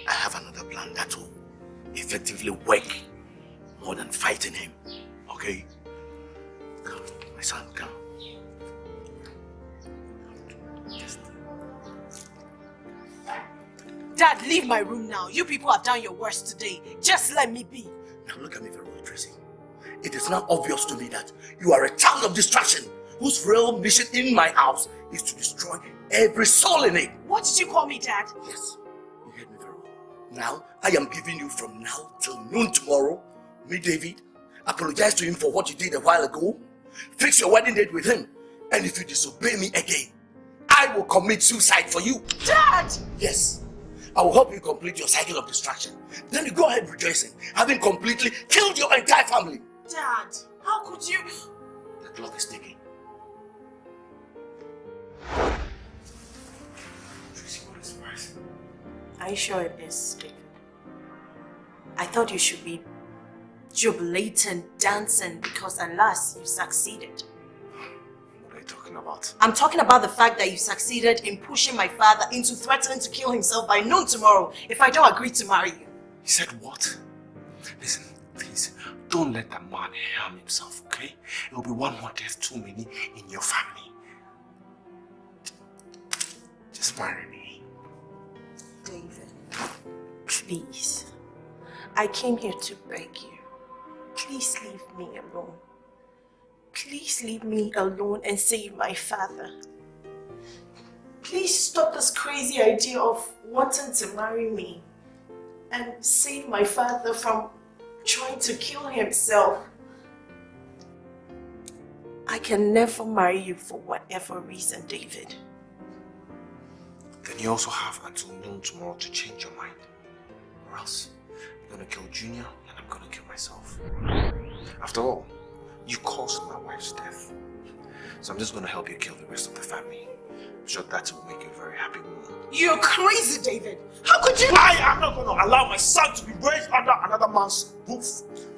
I have another plan that will effectively work more than fighting him. Okay? Come, my son, come. Dad, leave my room now. You people have done your worst today. Just let me be. Now look at me very well, Tracy. It is now obvious to me that you are a child of destruction whose real mission in my house is to destroy every soul in it. What did you call me, Dad? Yes, you heard me very well. Now, I am giving you from now till noon tomorrow. Me, David, apologize to him for what you did a while ago. Fix your wedding date with him. And if you disobey me again, I will commit suicide for you. Dad! Yes. I will help you complete your cycle of destruction. Then you go ahead rejoicing, having completely killed your entire family. Dad, how could you? The clock is ticking. Tracy, what is worse? Are you sure it is, David? I thought you should be jubilating, dancing because at last you succeeded. What are you talking about? I'm talking about the fact that you succeeded in pushing my father into threatening to kill himself by noon tomorrow if I don't agree to marry you. He said what? Listen, please, don't let that man harm himself, okay? It will be one more death too many in your family. Just marry me. David, please. I came here to beg you. Please leave me alone. Please leave me alone and save my father. Please stop this crazy idea of wanting to marry me and save my father from trying to kill himself. I can never marry you for whatever reason, David. Then you also have until noon tomorrow to change your mind. Or else, you're gonna kill Junior and I'm gonna kill myself. After all, you caused my wife's death. So I'm just gonna help you kill the rest of the family. I'm sure that will make you a very happy woman. You're crazy, David! How could you? I am not gonna allow my son to be raised under another man's roof.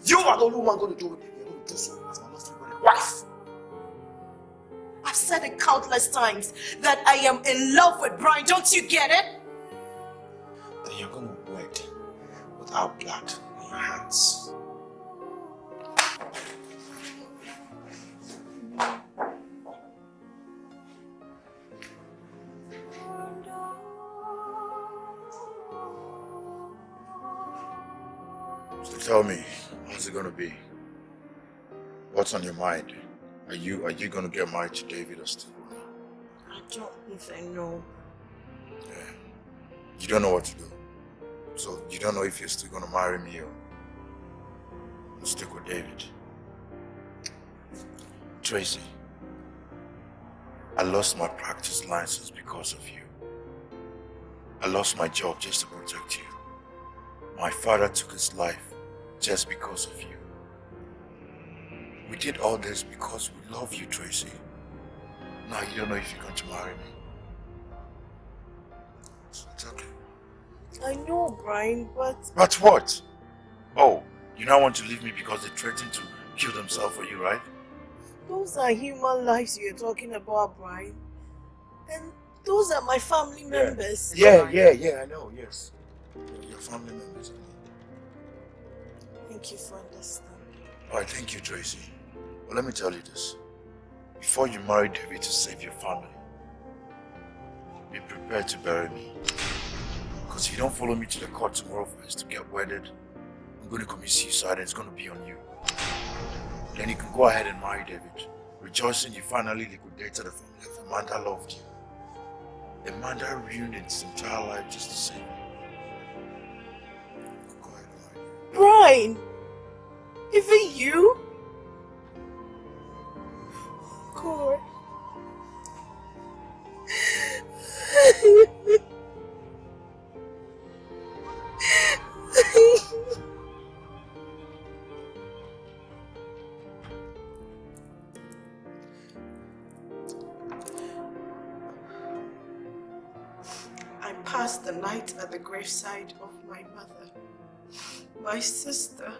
You are the only one gonna do it. You're gonna do so as my most favorite wife. I've said it countless times that I am in love with Brian. Don't you get it? Then you're gonna wed without blood on your hands. So tell me, how's it gonna be? What's on your mind? Are you gonna get married to David or still? I don't even know. Yeah. You don't know what to do. So you don't know if you're still gonna marry me or stick with David. Tracy, I lost my practice license because of you. I lost my job just to protect you. My father took his life just because of you. We did all this because we love you, Tracy. Now you don't know if you're going to marry me. So it's okay. I know, Brian, but... But what? Oh, you now want to leave me because they threatened to kill themselves for you, right? those are human lives you're talking about, Brian. And those are my family members. Yeah, I know, yes. Your family members. Thank you for understanding. Alright, thank you, Tracy. Well, let me tell you this. Before you marry David to save your family, be prepared to bury me. Because if you don't follow me to the court tomorrow for us to get wedded, I'm going to commit suicide and it's going to be on you. Then you can go ahead and marry David, rejoicing you finally liquidated the family of a man that loved you. A man that ruined his entire life just to save you. Go ahead and marry. Brian! Even you? I passed the night at the graveside of my mother, my sister,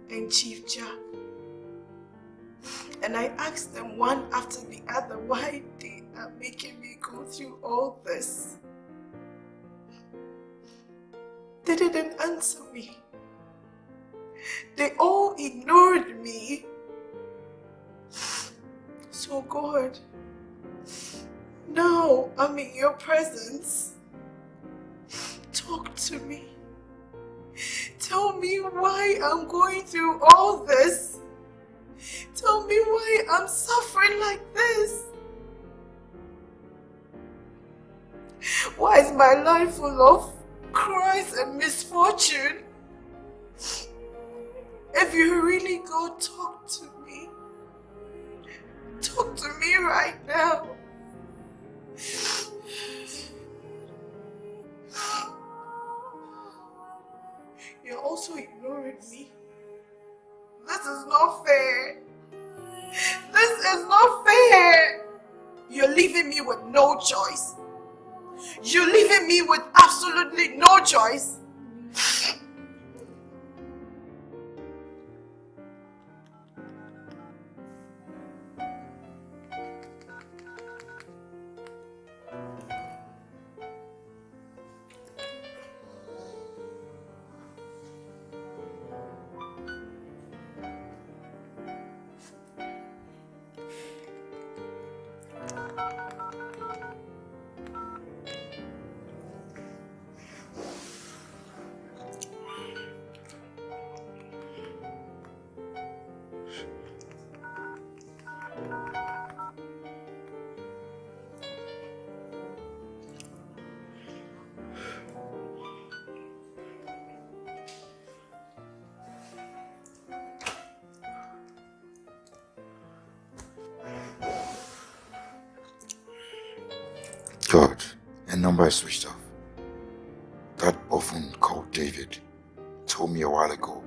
and Chief Jack. And I asked them one after the other why they are making me go through all this. They didn't answer me. They all ignored me. So God, now I'm in your presence. Talk to me. Tell me why I'm going through all this. Tell me why I'm suffering like this. Why is my life full of cries and misfortune? If you really go, talk to me. Talk to me right now. You're also ignoring me. This is not fair. This is not fair. You're leaving me with no choice. You're leaving me with absolutely no choice. God, a number is switched off. That often called David told me a while ago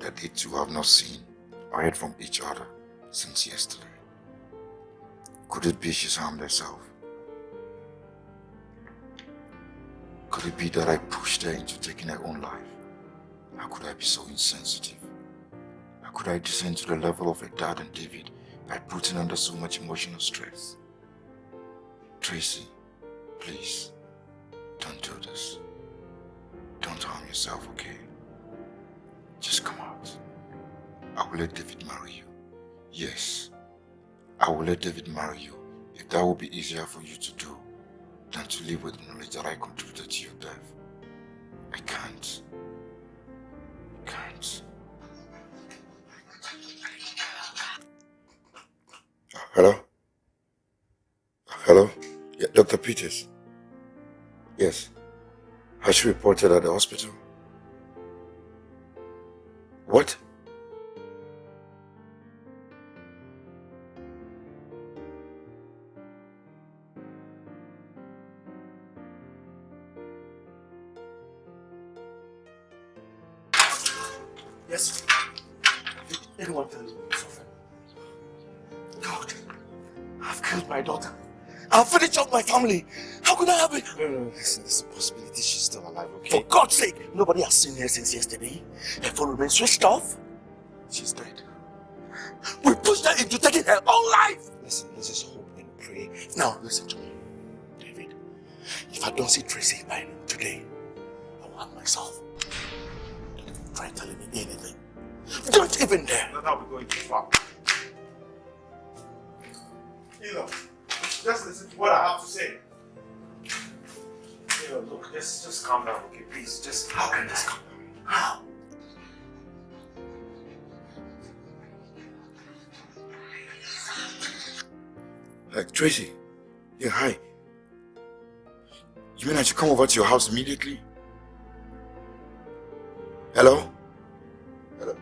that they two have not seen or heard from each other since yesterday. Could it be she's harmed herself? Could it be that I pushed her into taking her own life? How could I be so insensitive? How could I descend to the level of a dad and David by putting under so much emotional stress? Tracy, please, don't do this. Don't harm yourself, okay? Just come out. I will let David marry you. Yes, I will let David marry you if that will be easier for you to do than to live with the knowledge that I contributed to your death. I can't. Hello? Hello? Yeah, Dr. Peters. Yes. Has she reported at the hospital? What? Yes. Did anyone tell you I'm suffering? God, I've killed my daughter. I've finished off my family. How could I have it? No, listen, there's a possibility she's still alive, okay? For God's sake, nobody has seen her since yesterday. Her phone remains switched off. She's dead. We pushed her into taking her own life. Listen, let's just hope and pray. Now, listen to me, David. If I don't see Tracy by today, I will hang myself. Don't even try telling me anything. Don't even dare. Not how we're going too far. Just listen to what I have to say. Look, just calm down, okay? Please, just... How can this come? How? Tracy. Yeah, hi. You mean I should come over to your house immediately? Hello? Hello?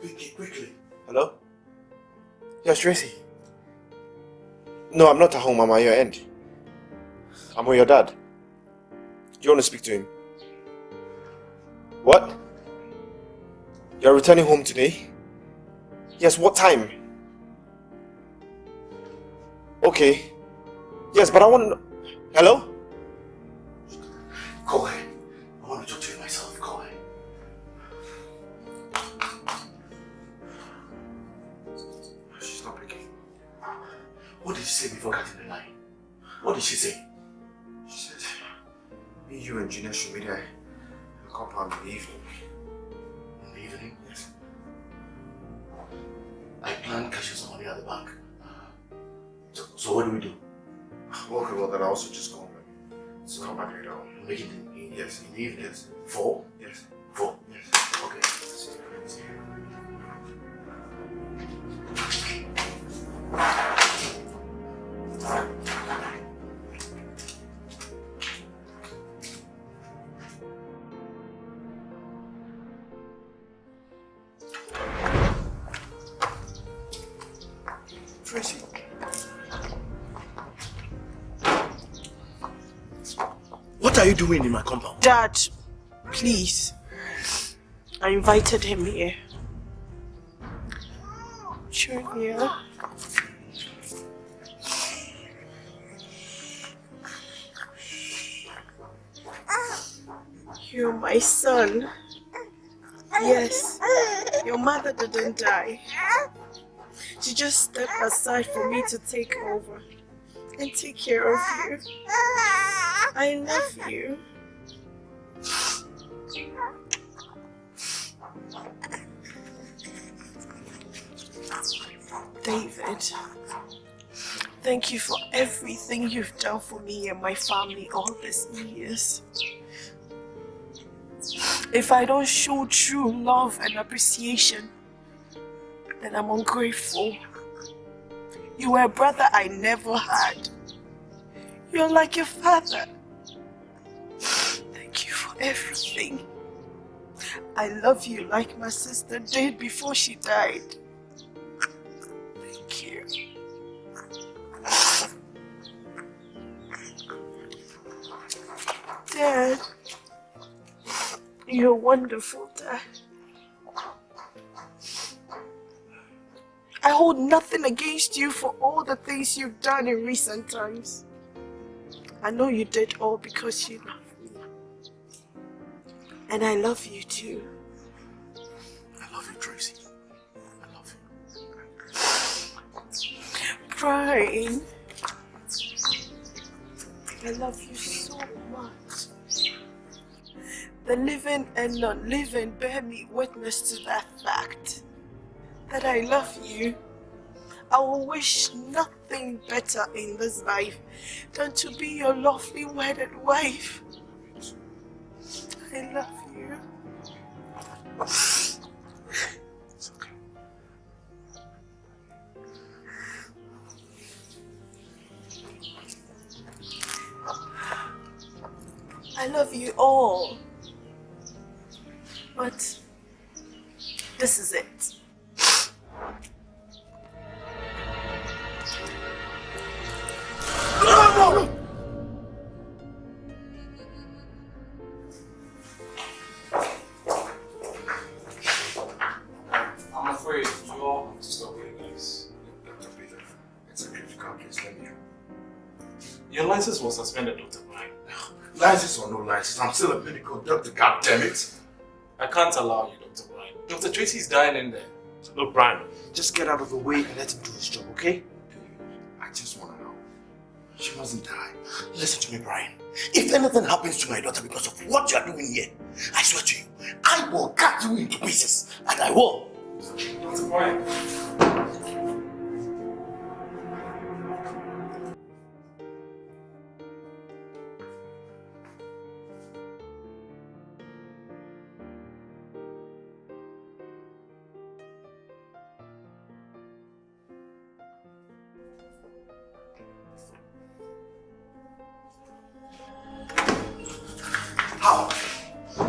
Pick it quickly. Hello? Yes, Tracy. No, I'm not at home. I'm at your end. I'm with your dad. Do you want to speak to him? What? You're returning home today? Yes, what time? Okay. Yes, but I want to know... Hello? Go ahead. I want to talk to you myself. Go ahead. She's not picking. What did she say before cutting the line? What did she say? She said, me, you, and Gina should meet her in the compound in the evening. In the evening? Yes. I planned cashing some money at the bank. So what do we do? Okay, well then I'll also just go home and come back later on. Make it Yes. in the evening? Yes. 4? Yes. 4? Yes. Okay. See you. Tracy. What are you doing in my compound? Dad, please. I invited him here. Junior. You're my son. Yes, your mother didn't die. She just stepped aside for me to take over and take care of you. I love you. David, thank you for everything you've done for me and my family all these years. If I don't show true love and appreciation, then I'm ungrateful. You were a brother I never had. You're like your father. Thank you for everything. I love you like my sister did before she died. Thank you. Dad, you're wonderful, Dad. I hold nothing against you for all the things you've done in recent times. I know you did all because you love me. And I love you too. I love you, Tracy. I love you. Brian, I love you so much. The living and non-living bear me witness to that fact. That I love you. I will wish nothing better in this life than to be your lovely wedded wife. I love you. It's okay. I love you all. But this is it. I'm afraid you all have to stop here, guys. Dr. Peter, it's a critical case. Let me help. Your license was suspended, Dr. Brian. License or no license, I'm still a medical doctor, goddammit. I can't allow you, Dr. Brian. Dr. Tracy is dying in there. Look, Brian, Just get out of the way and let him do his job, okay? I just want to know. She mustn't die. Listen to me, Brian. If anything happens to my daughter because of what you are doing here, I swear to you, I will cut you into pieces. And I will. Dr. Brian.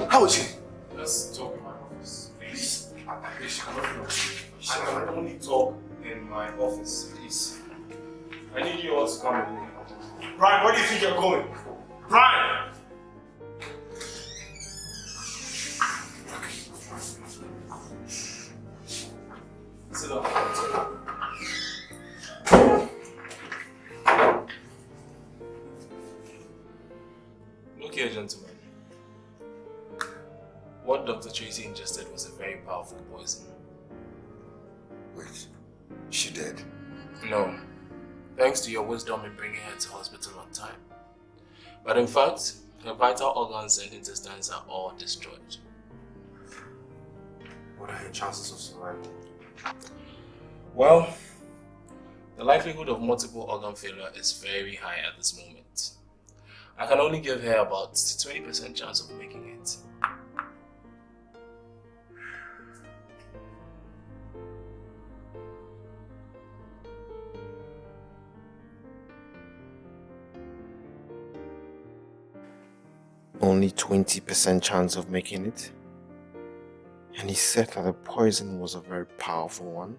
How is she? Let's talk in my office. Please. I can only talk in my office, please. I need you all to come with me. Brian, where do you think you're going? Brian! Sit down. Look here, gentlemen. What Dr. Tracy ingested was a very powerful poison. Wait, she dead? No. Thanks to your wisdom in bringing her to hospital on time. But in fact, her vital organs and intestines are all destroyed. What are her chances of survival? Well, the likelihood of multiple organ failure is very high at this moment. I can only give her about 20% chance of making it. Only 20% chance of making it? And he said that the poison was a very powerful one?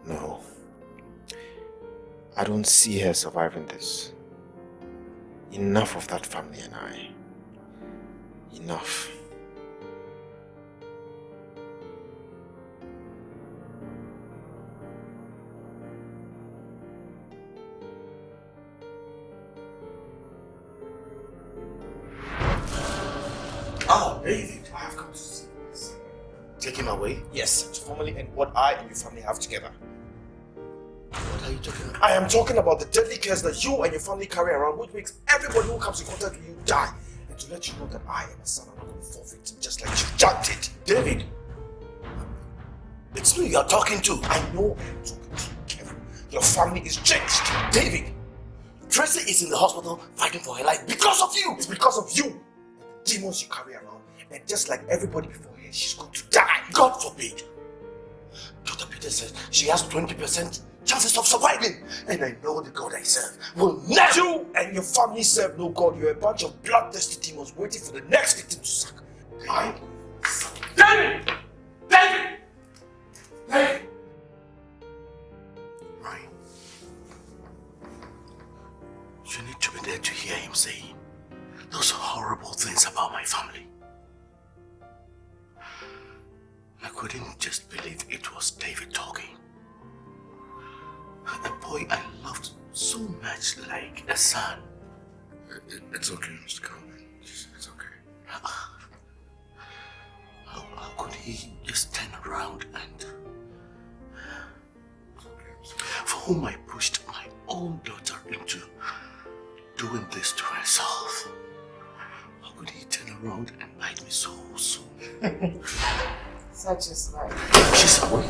No. I don't see her surviving this. Enough of that family and I. Enough. Ah, David, I have come to see this. Take him away? Yes, to formally end what I and your family have together. What are you talking about? I am talking about the deadly curse that you and your family carry around, which makes everybody who comes in contact with you die. And to let you know that I am a son, I'm not going to fall victim just like you just did. David! It's me you're talking to. I know I am talking to you, Kevin. Your family is changed. David! Tracy is in the hospital fighting for her life because of you! It's because of you and the demons you carry around. And just like everybody before her, she's going to die. God forbid! Dr. Peter says she has 20% chances of surviving. And I know the God I serve will never... You and your family serve no God. You're a bunch of bloodthirsty demons waiting for the next victim to suck. David! David! David! Ryan, you need to be there to hear him saying those horrible things about my family. I couldn't just believe it was David talking. A boy I loved so much, like a son. It's okay, Mr. Calvin. It's okay. How could he just turn around and... For whom I pushed my own daughter into doing this to herself. How could he turn around and bite me so soon? Such is life. She's awake.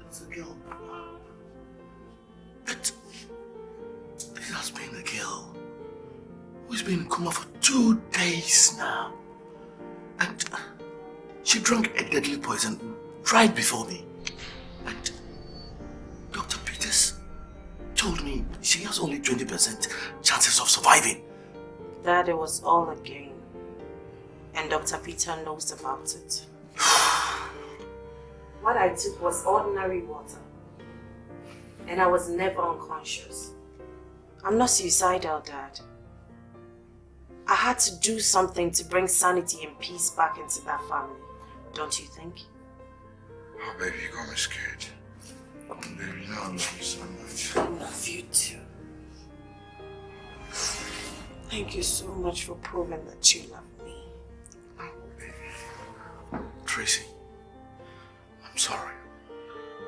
It's a girl. But this has been a girl who's been in coma for 2 days now. And she drank a deadly poison right before me. And Dr. Peters told me she has only 20% chances of surviving. Dad, it was all a game. And Dr. Peter knows about it. What I took was ordinary water. And I was never unconscious. I'm not suicidal, Dad. I had to do something to bring sanity and peace back into that family. Don't you think? Oh, baby, you got me scared. Baby, you know I love you so much. I love you too. Thank you so much for proving that you love me. Oh, baby. Tracy, I'm sorry.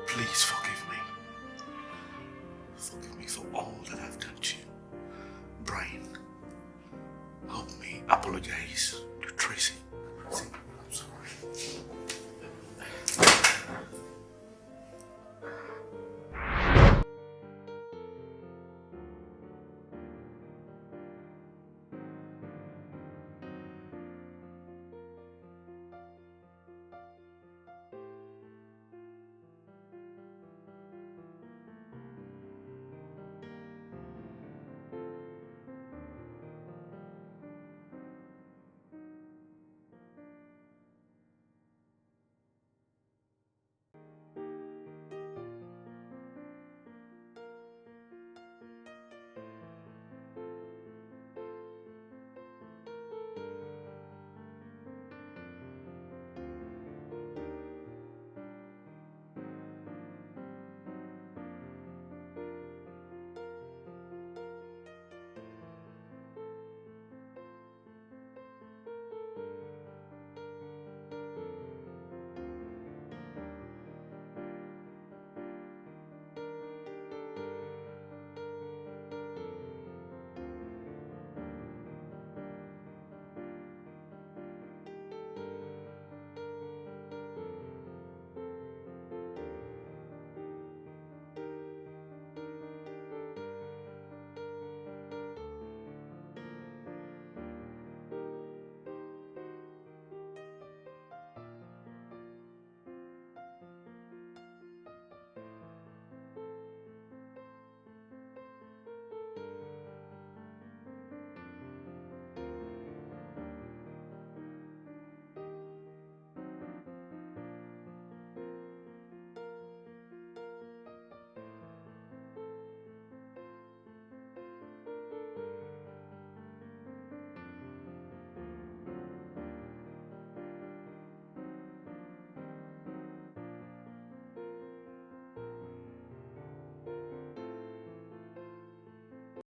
Please forgive me. Forgive me for all that I've done to you. Brian, help me apologize to Tracy. See?